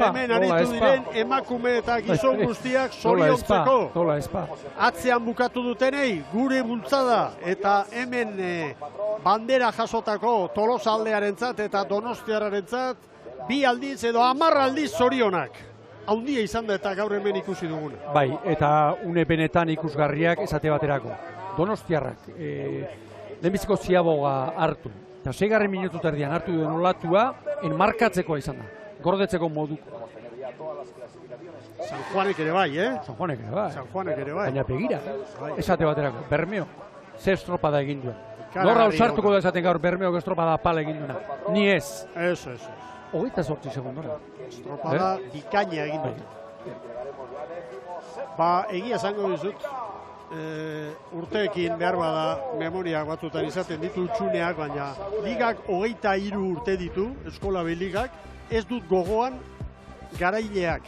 Hemen aritu diren emakume eta gizon guztiak zoriontzeko. Nola espa. Atzean bukatu dutenei gure bultzada eta hemen bandera jasotako Tolosaldearentzat eta Donostiarrarentzat 2 aldiz edo 10 aldiz zorionak. Haundia izan da eta gaur hemen ikusi duguna. Bai, eta une benetan ikusgarriak esate baterako. Donostiarrak lehenbiziko ziaboga hartu. Eta 6. minutu terdian hartu duen olatua enmarkatzekoa izan da. Gordetzeko moduko. San Juanek ere bai, San Juanek ere bai. Baina begira, esate baterako. Bermeo, ze estropada egin duen. Norra ausartuko da esaten gaur Bermeo estropada pala egin duena. Ni ez. Eso. 28 segundora. Estropada bikaina egin dut. Ba, egia esango dizut, urteekin behar bada memoriak batzutan izaten ditu utxuneak, baina ligak 23 urte ditu, Eskola B ligak, ez dut gogoan garaileak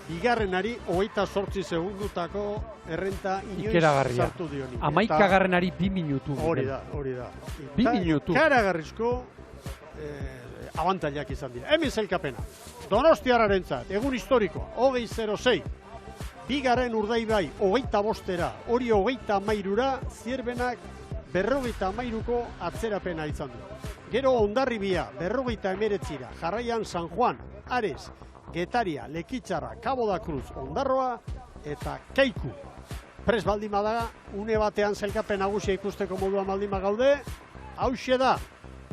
bigarrenari 28 segundutako errenta inoiz sartu dionik. 11. 2 minutu. Hori da. 2 minutu. Karagarrizko abantailak izan dira. Hemen zailkapena. Donostiarrarentzat, egun historikoa, 20-06. Bigarren Urdaibai 25-era, hori 33-ra, Zierbenak 53ko atzerapena izan du. Gero Hondarribia 59-ra, jarraian San Juan, Ares, Getaria, Lekitzarra, Cabo da Cruz, Ondarroa eta Kaiku. Pres baldin bada, une batean zailkapen nagusia ikusteko moduan baldin gaude, hauxe da,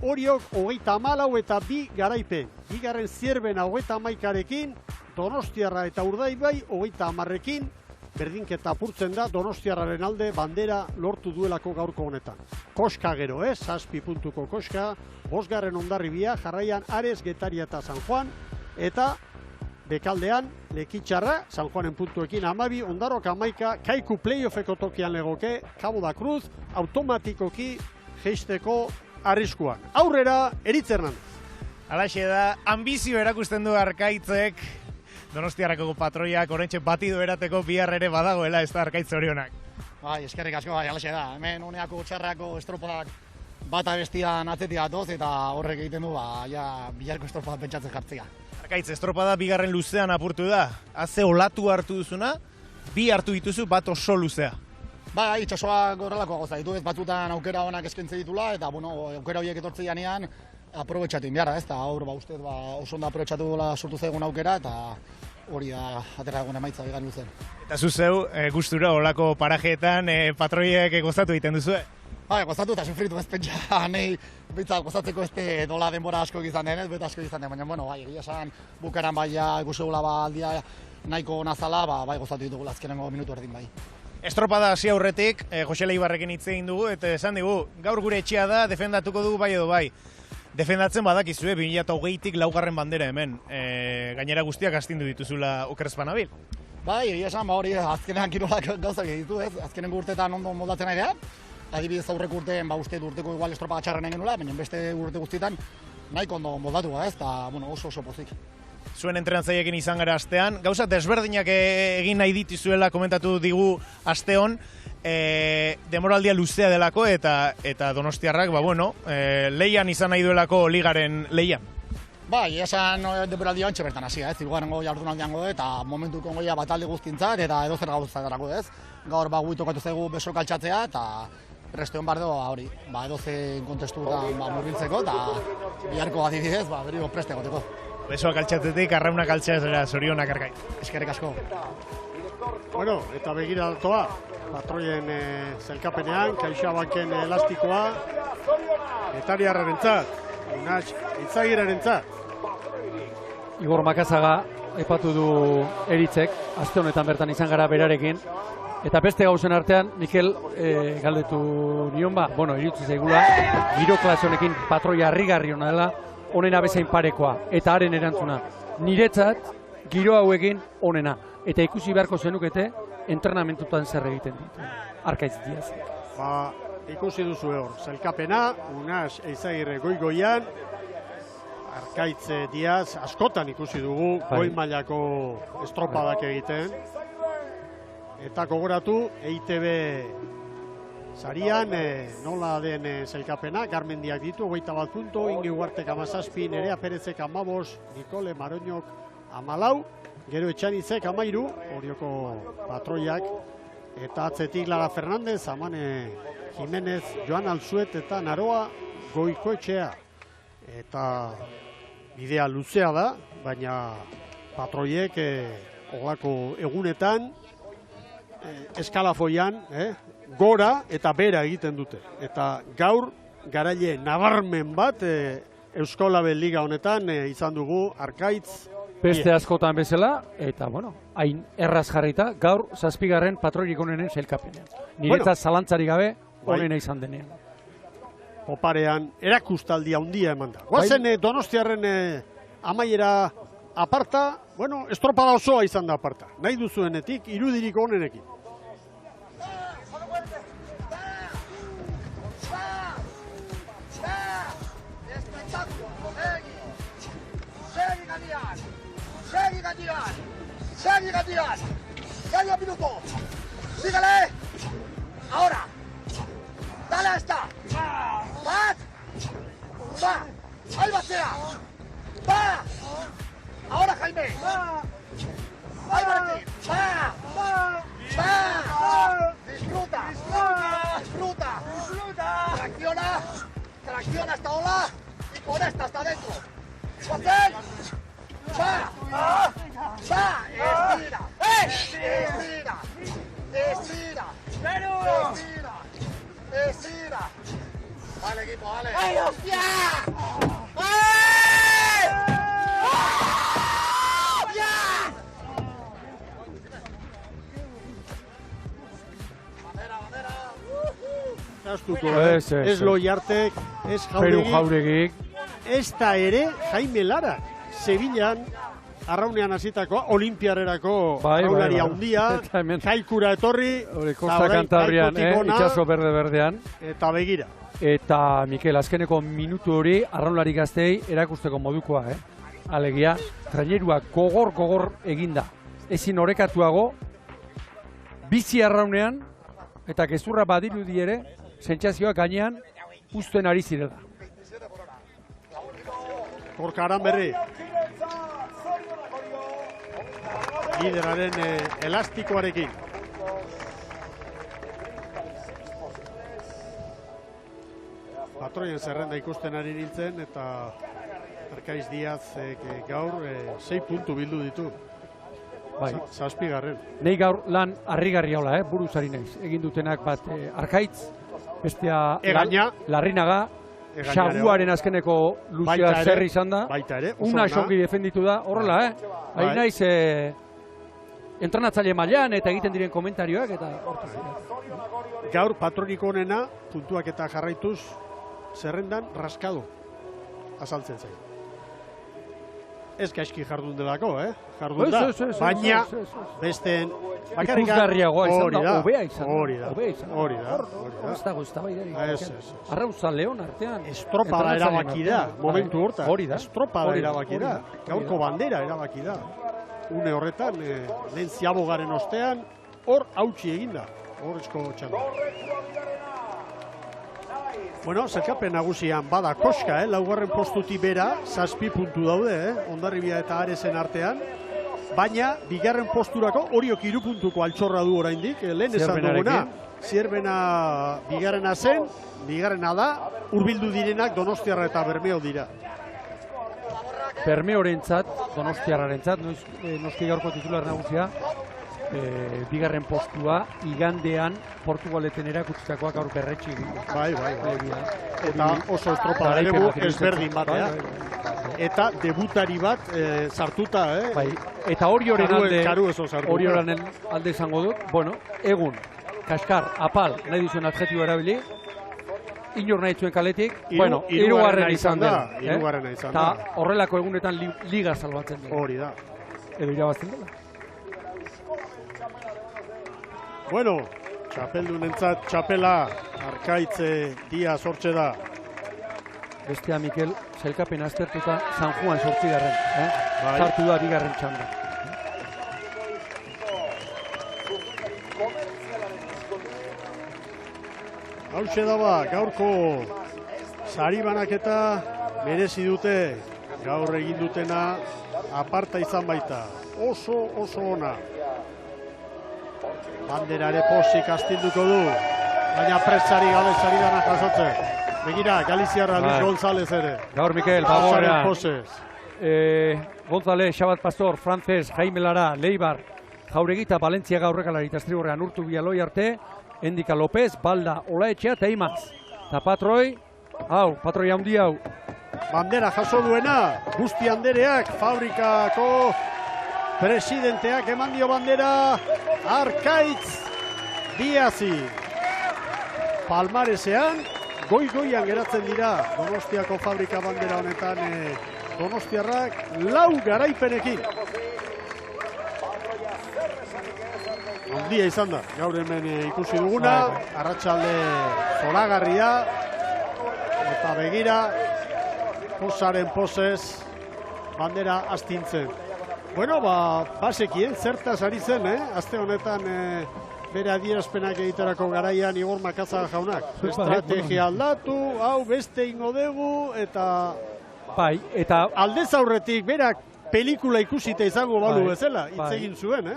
Oriok 34 eta 2 garaipen. Bigarren Zierbena 31arekin, Donostiarra eta Urdaibai 30ekin, berdinketa apurtzen da Donostiarraren alde bandera lortu duelako gaurko honetan. Koska gero, 7 puntuko koska, 5. Hondarribia, jarraian Ares, Getaria eta San Juan, eta bekaldean Lekitzarra, San Juanen puntuekin 12, Ondarrok 11, Kaiku playoffeko tokian legoke, Cabo da Cruz, automatikoki jeisteko arriskuan. Aurrera, Eritz Hernandez. Alaxe da, ambizio erakusten du Arkaitzek, Donostiarrako patroiak oraintxe batido erateko bihar ere badagoela ez da Arkaitz zorionak. Bai, eskerrik asko, bai, alaxe da. Hemen uneako txarrako estropadak bata bestian atzetik datoz eta horrek egiten du, ja biharko estropadak pentsatzen jartzea. Arkaitz, estropada bigarren luzean apurtu da. Haze olatu hartu duzuna, 2 hartu dituzu, bat oso luzea. Bai, itxasoak horrelako goza ditu, ez batzutan aukera honak eskentze ditula, eta aukera horiek etortze janean, aprobetxatu inbiarra, ez, eta hor, uste, oso ondo aprobetxatu sortu zaigun aukera, eta hori da, atera egun emaitza bigarren luzean. Eta zuzeu, gustura olako parajeetan patroiek gozatu egiten duzu? Bai, gozatu eta sufritu ez pentsa, nahi bintzat gozatzeko ez dola denbora asko izan den, ez beta asko izan den, baina, bueno, bai, egia esan bukaran bai, ikusegula aldia nahiko nazala, bai, gozatu ditugu azkenengo minutu erdin bai. Estropada hasi aurretik, Jose Leibarrekin hitz egin dugu, eta esan digu, gaur gure etxea da, defendatuko dugu bai edo bai. Defendatzen badakizue, 2020tik 4. bandera hemen, gainera guztiak astindu dituzula okerrezpanabil. Bai, egia esan, hori azkenean kirolak gauzak ditu, ez? Azkenengo urteetan ondo moldatzen ari da. Adibidez aurreko urteen, uste urteko igual estropa txarren egin nula, baina beste urte guztietan nahiko ondo moldatu ez? Eta, oso pozik. Zuen entrenatzaiekin izan gara astean. Gauza desberdinak egin nahi dituzuela komentatu digu asteon. Demoraldia luzea delako eta donostiarrak, leian izan nahi duelako ligaren leian. Bai, esan demoraldia ontxe bertan hasia, ez? Hirugarrengo jardunaldian gode eta momentuko goia batalde guztientzat eta edozer gauzatarako, ez? Gaur gui tokatu zaigu beso kaltxatzea eta resteon bardo hori, edozein kontestuetan murbiltzeko eta biharko adibidez, berriro preste egoteko. Besoa kaltxatzetik, arrauna kaltxea zorionak Arkai. Eskerrik asko. Bueno, eta begira datoa, patroien zelkapenean, Kaixabanken elastikoa, Getariarrarentzat, Unats Eitzagirarentzat. Igor Makazaga aipatu du Eritzek, aste honetan bertan izan gara berarekin. Eta beste gauzen artean, Mikel galdetu nion irutzi zaigula, giro klase honekin patroia harrigarri hona dela, honena bezain parekoa, eta haren erantzuna. Niretzat, giro hauekin honena. Eta ikusi beharko zenukete, entrenamentutan zer egiten ditu. Arkaitz Diaz. Ikusi duzu hor, zelkapena, Unas Eizagirre goigoian, Arkaitz Diaz askotan ikusi dugu, goi mailako estropadak egiten. Eta gogoratu, EITB sarian nola den zelkapena, Garmendiak ditu, 21 puntu, Ingi Ugartek 17, Nerea Perezek 15, Nikole Maroñok 14, gero Etxanitzek 13, Orioko patroiak, eta atzetik Lara Fernandez, Amane Jimenez, Joan Alzuet eta Naroa Goikoetxea. Eta bidea luzea da, baina patroiek olako egunetan, eskalafoian, gora eta bera egiten dute. Eta gaur, garaile nabarmen bat, Euskolabel Liga honetan izan dugu Arkaitz. Beste askotan bezala, eta hain erraz jarrita, gaur 7. patroirik onenen zelkapenean. Niretzat zalantzari gabe, onena izan denean. Oparean, erakustaldia handia eman da. Guazen Donostiarren amaiera aparta, estropada osoa izan da aparta. Nahi duzuenetik, irudirik onenekin. Segui, Gatián. Medio minuto. Sígale. Ahora. Dale a esta. Va. Ahí va, sea. Va. Ahora, Jaime. Ahí va aquí. Va. Disfruta. Tracciona esta ola y con esta hasta adentro. ¡Papel! ¡Va! Estira. Vale, equipo, vale. ¡Ay, hostia! Ez Loiartek, ez Jauregik. Ez da ere Jaime Lara, Sevillan, arraunean hasitakoa, olimpiarrerako arraunari handia, Jaikura etorri, Kosta Kantabrian, itxaso berde-berdean. Eta begira. Eta Mikel, azkeneko minutu hori arraunlari gaztei erakusteko modukoa, Alegia, traineruak gogor eginda. Ezin orekatuago, bizi arraunean, eta gezurra badirudi ere, sentsazioak gainean, uzten ari zirela. Gorka Aranberri. Lideraren elastikoarekin. Patroien zerrenda ikusten ari nintzen eta Arkaitz Diaz gaur 6 puntu bildu ditu. Bai. 7. Nei gaur lan harrigarria hola, buruzari naiz. Egin dutenak bat Arkaitz, bestea Larrinaga, Xaguaren azkeneko luzea zer izan da. Baita ere. Una xongi defenditu da, horrela, Hain naiz entrenatzaile mailan eta egiten diren komentarioak eta hortu ziren. Gaur patroniko honena, puntuak eta jarraituz, zerrendan raskado azaltzen zaio. ez gaizki jardun delako, jardun da, Ez, baina besteen bakarrik ikusgarriagoa izan da, hobea izan da. Hori da. Ez dago eztabaidarik. Ez. Arrauza Leon artean. Estropada erabaki da, momentu hortan. Hori da. Estropada erabaki da, gaurko bandera erabaki da. Une horretan, lehen ziabogaren ostean, hor hautsi eginda, horrezko txanda. Bueno, zelkapen nagusian bada koska, laugarren postuti bera, 7 puntu daude, Hondarribia eta Arezen artean, baina bigarren posturako Oriok 3 puntuko altxorra du oraindik, lehen esan duguna, Zierbena bigarrena zen, bigarrena da, hurbildu direnak Donostiarra eta Bermeo dira. Bermeorentzat, Donostiarrarentzat, noski gaurko titular nagusia, bigarren postua, igandean Portugaleten erakutsitakoak gaur berretsi egin. Bai. Eta oso estropada dugu ezberdin batea. Eta debutari bat sartuta, Bai, eta Orioren alde izango dut, bueno, egun, kaskar, apal, nahi duzuen adjetibo erabili, inor nahi zuen kaletik, bueno, hirugarrena izan da. Eta horrelako egunetan liga salbatzen dela. Hori da. Edo irabazten dela. Bueno, txapeldunentzat txapela Arkaitze dia sortxe da. Bestea Mikel, sailkapen aztertuta San Juan 8. Sartu da bigarren txanda. Hauxe daba, gaurko sari banaketa merezi dute, gaur egin dutena aparta izan baita. Oso ona. Banderare posik astinduko du, baina presari galezari dana jasotzen. Begira, Galiziarra Luis González ere. Gaur Mikel, bagorean. González, Xabat Pastor, Frances, Jaime Lara, Leibar, Jauregi eta Valentzia gaurrekalari eta Estriborrean Urtu Bialoi arte, Endika López, Balda, Olaetxea eta Imaz. Eta patroi handi hau. Bandera jaso duena, Busti Andereak, fabrikako presidenteak eman dio bandera, Arkaitz Diazi. Palmaresean, goian geratzen dira Donostiako fabrika bandera honetan Donostiarrak 4 garaipenekin. Ondia izan da, gaur hemen ikusi duguna, arratsalde zoragarria, eta begira, posaren posez, bandera astintzen. Bueno, basekien, zertaz ari zen, azte honetan bere adierazpenak egiterako garaian Igor Makazaga jaunak. Estrategia aldatu, hau beste ingo dugu, eta... Bai, eta... Aldez aurretik, berak pelikula ikusita izango balu bezala, hitz egin zuen,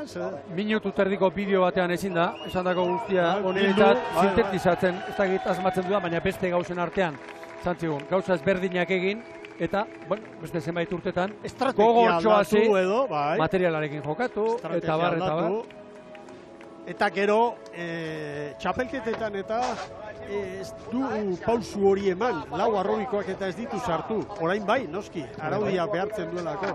Minutu terdiko bideo batean ezin da, esan dago guztia honetan sintetizatzen, ez dakit asmatzen duda, baina beste gauzen artean, zantzigun, gauza ezberdinak egin, eta, bueno, beste zenbait urtetan, gogortxo hasi, materialarekin jokatu, eta bar. Eta gero, txapelketetan eta ez du pausu hori eman, 4 arrobikoak eta ez ditu sartu. Orain bai, noski, araudia behartzen duelako.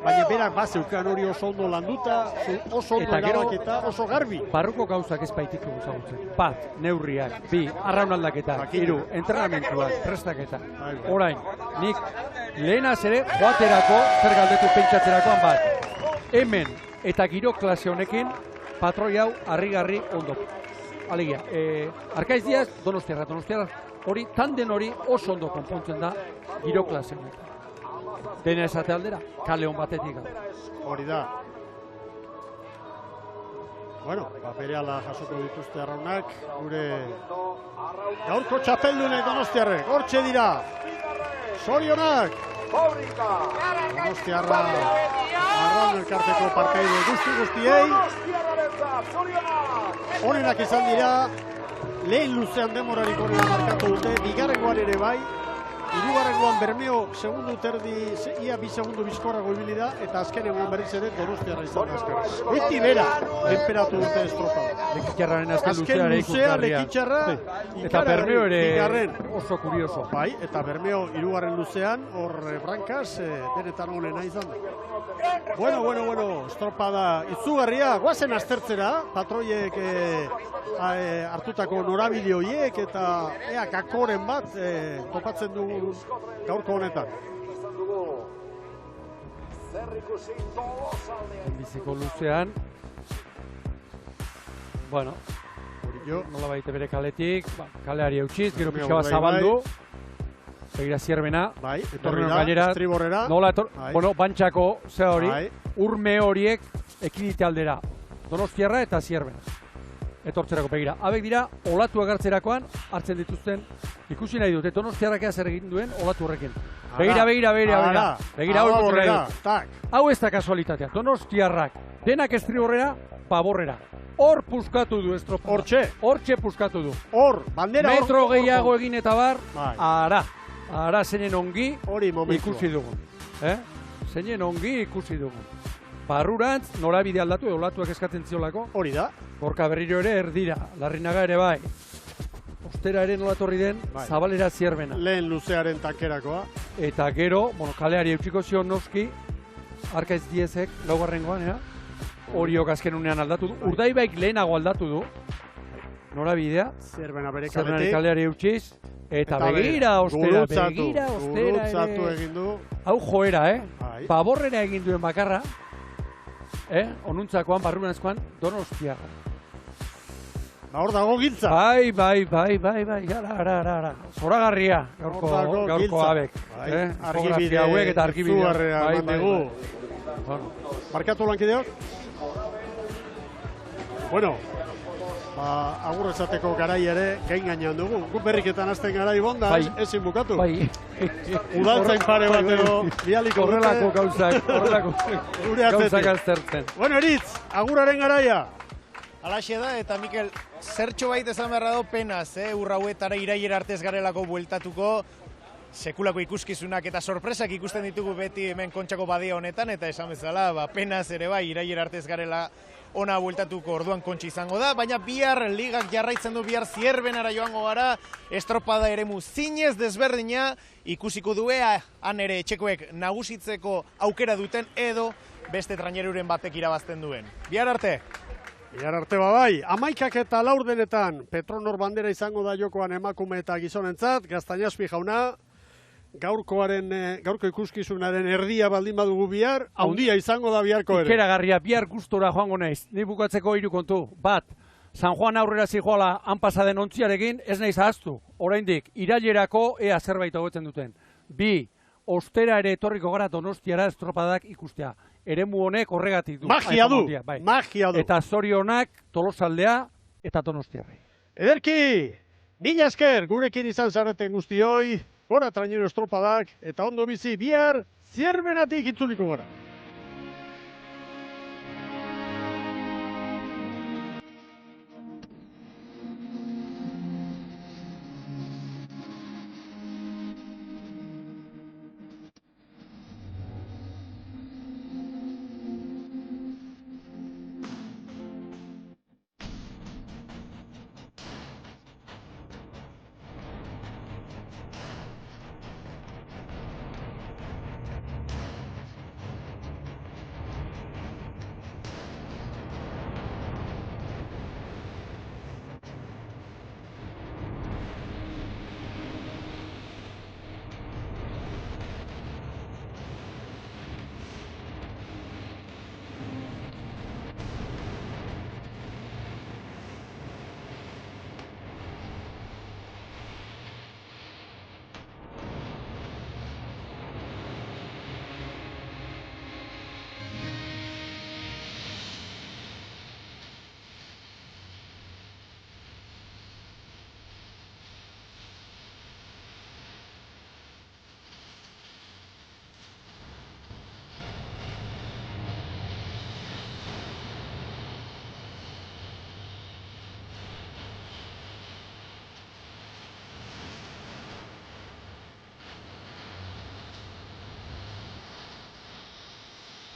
Baina berak bazeukan hori oso ondo landuta, oso ondo erabaketa, oso garbi. Barruko gauzak ez baititu guzagutzen. Bat, neurriak, 2, arraun aldaketa, 3, entrenamentuak, prestaketa. Orain, nik lehenaz ere joaterako, zer galdetu pentsatzerakoan bat. Hemen eta giro klase honekin, patroi hau harrigarri ondo. Alegia, Arkaiz Diaz, Donostiarra hori, tanden hori oso ondo konpontzen da giro klase honetan. Dena esate aldera, kale hon batetik. Hori da. Bueno, berehala jasoko dituzte arraunak, gure gaurko txapeldunek Donostiarrek, hortxe dira. Zorionak! Donostiarra arraun elkarteko parkaide guztiei. Honenak izan dira, lehen luzean demorarik honela markatu dute, bigarrengoan ere bai, hirugarrengoan Bermeo segundu terdi, ia 2 segundu bizkorrago ibili da, eta azkenengoan berriz ere Donostiarra izan da azken. Beti bera, enperatu dute estropada. Lekitxarraren azken luzeare ikusgarria. Eta Bermeo ere oso kurioso. Bai, eta Bermeo hirugarren luzean, hor brankaz, denetan honena izan da. Bueno, estropada izugarria, guazen aztertzera, patroiek hartutako norabide horiek eta kakoren bat topatzen dugu gaurko honetan. Biziko luzean. Bueno, Murillo. nola baite bere kaletik, kaleari eutxiz, gero Bai, pixka bat bai, zabaldu. Begira zierbena. Bai, etorri Bueno, da, gainera, estriborrera. Nola Bai. bueno, bantxako ze hori, Bai. urme horiek ekidite aldera. Donostiarra eta zierbena. Etortzerako begira. Habek dira, olatuak hartzerakoan hartzen dituzten. Ikusi nahi dut, Donostiarrak zer egin duen olatu horrekin. Begira. Begira, hau ikusi nahi dut. Tak. Hau ez da kasualitatea. Donostiarrak denak estriborrera, paborrera. Hor puskatu du estropa. Hortxe puskatu du. Hor, bandera hor. Metro gehiago egin eta bar, Bai. ara zeinen ongi Hori momentua. ikusi dugun. Zeinen ongi ikusi dugun. Barrurantz, norabide aldatu, olatuak eskatzen ziolako. Hori da. Gorka berriro ere erdira, Larrinaga ere bai. Ostera ere nolatorri den, Bai. Zabalera zierbena. Lehen luzearen tankerakoa. Eta gero, kaleari eutxiko zion noski, Arkaiz Diezek, laugarrengoan, horiok azken unean aldatu du. Urdaibaik lehenago aldatu du, norabidea. Zerbena bere Zerbenari kaletik. kaleari eutxiz. Eta begira, ostera, Gurutzatu ere. egin du. Hau joera, Bai. Paborrera egin duen bakarra, onuntzakoan, barruranzkoan, Donostiarra. Hor dago giltza. Bai, ara. Zoragarria, gaurko abek. Fotografia hauek eta arkibideak. Bai. Markatu lankideok? Bueno, agur esateko garai ere gain gainean dugu. Guk berriketan hasten garai bonda, ezin bukatu. Bai. Udaltzain pare bat edo bialiko horrelako gauzak aztertzen. Bueno, Eritz, aguraren garaia. Alaxe da, eta Mikel, zertxo bait esan beharra do penaz, urrauetara iraiera artez garelako bueltatuko, sekulako ikuskizunak eta sorpresak ikusten ditugu beti hemen Kontxako badia honetan, eta esan bezala, penaz ere bai, iraiera artez garela ona bueltatuko orduan Kontxa izango da, baina bihar ligak jarraitzen du, bihar Zierbenara joango gara, estropada eremu zinez desberdina, ikusiko duea, han ere etxekoek nagusitzeko aukera duten edo beste traineruren batek irabazten duen. Bihar arte! Bihar arte bai, 11 eta 4 denetan Petronor bandera izango da jokoan emakume eta gizonentzat, Gaztañazpi jauna, gaurko ikuskizunaren erdia baldin badugu bihar, handia izango da biharko ere. Ikeragarria, bihar gustora joango naiz, ni bukatzeko 3 kontu. Bat, San Juan aurrera zijoala han pasaden ontziarekin, ez naiz ahaztu, oraindik irailerako ea zerbait hobetzen duten. 2, ostera ere etorriko gara Donostiara estropadak ikustea. Eremu honek horregatik du. Magia du, magia du. Eta zorionak Tolosaldea eta Donostiarrei. Ederki, mila esker gurekin izan zareten guztioi, gora trainero estropadak, eta ondo bizi bihar Zierbenatik itzuliko gara.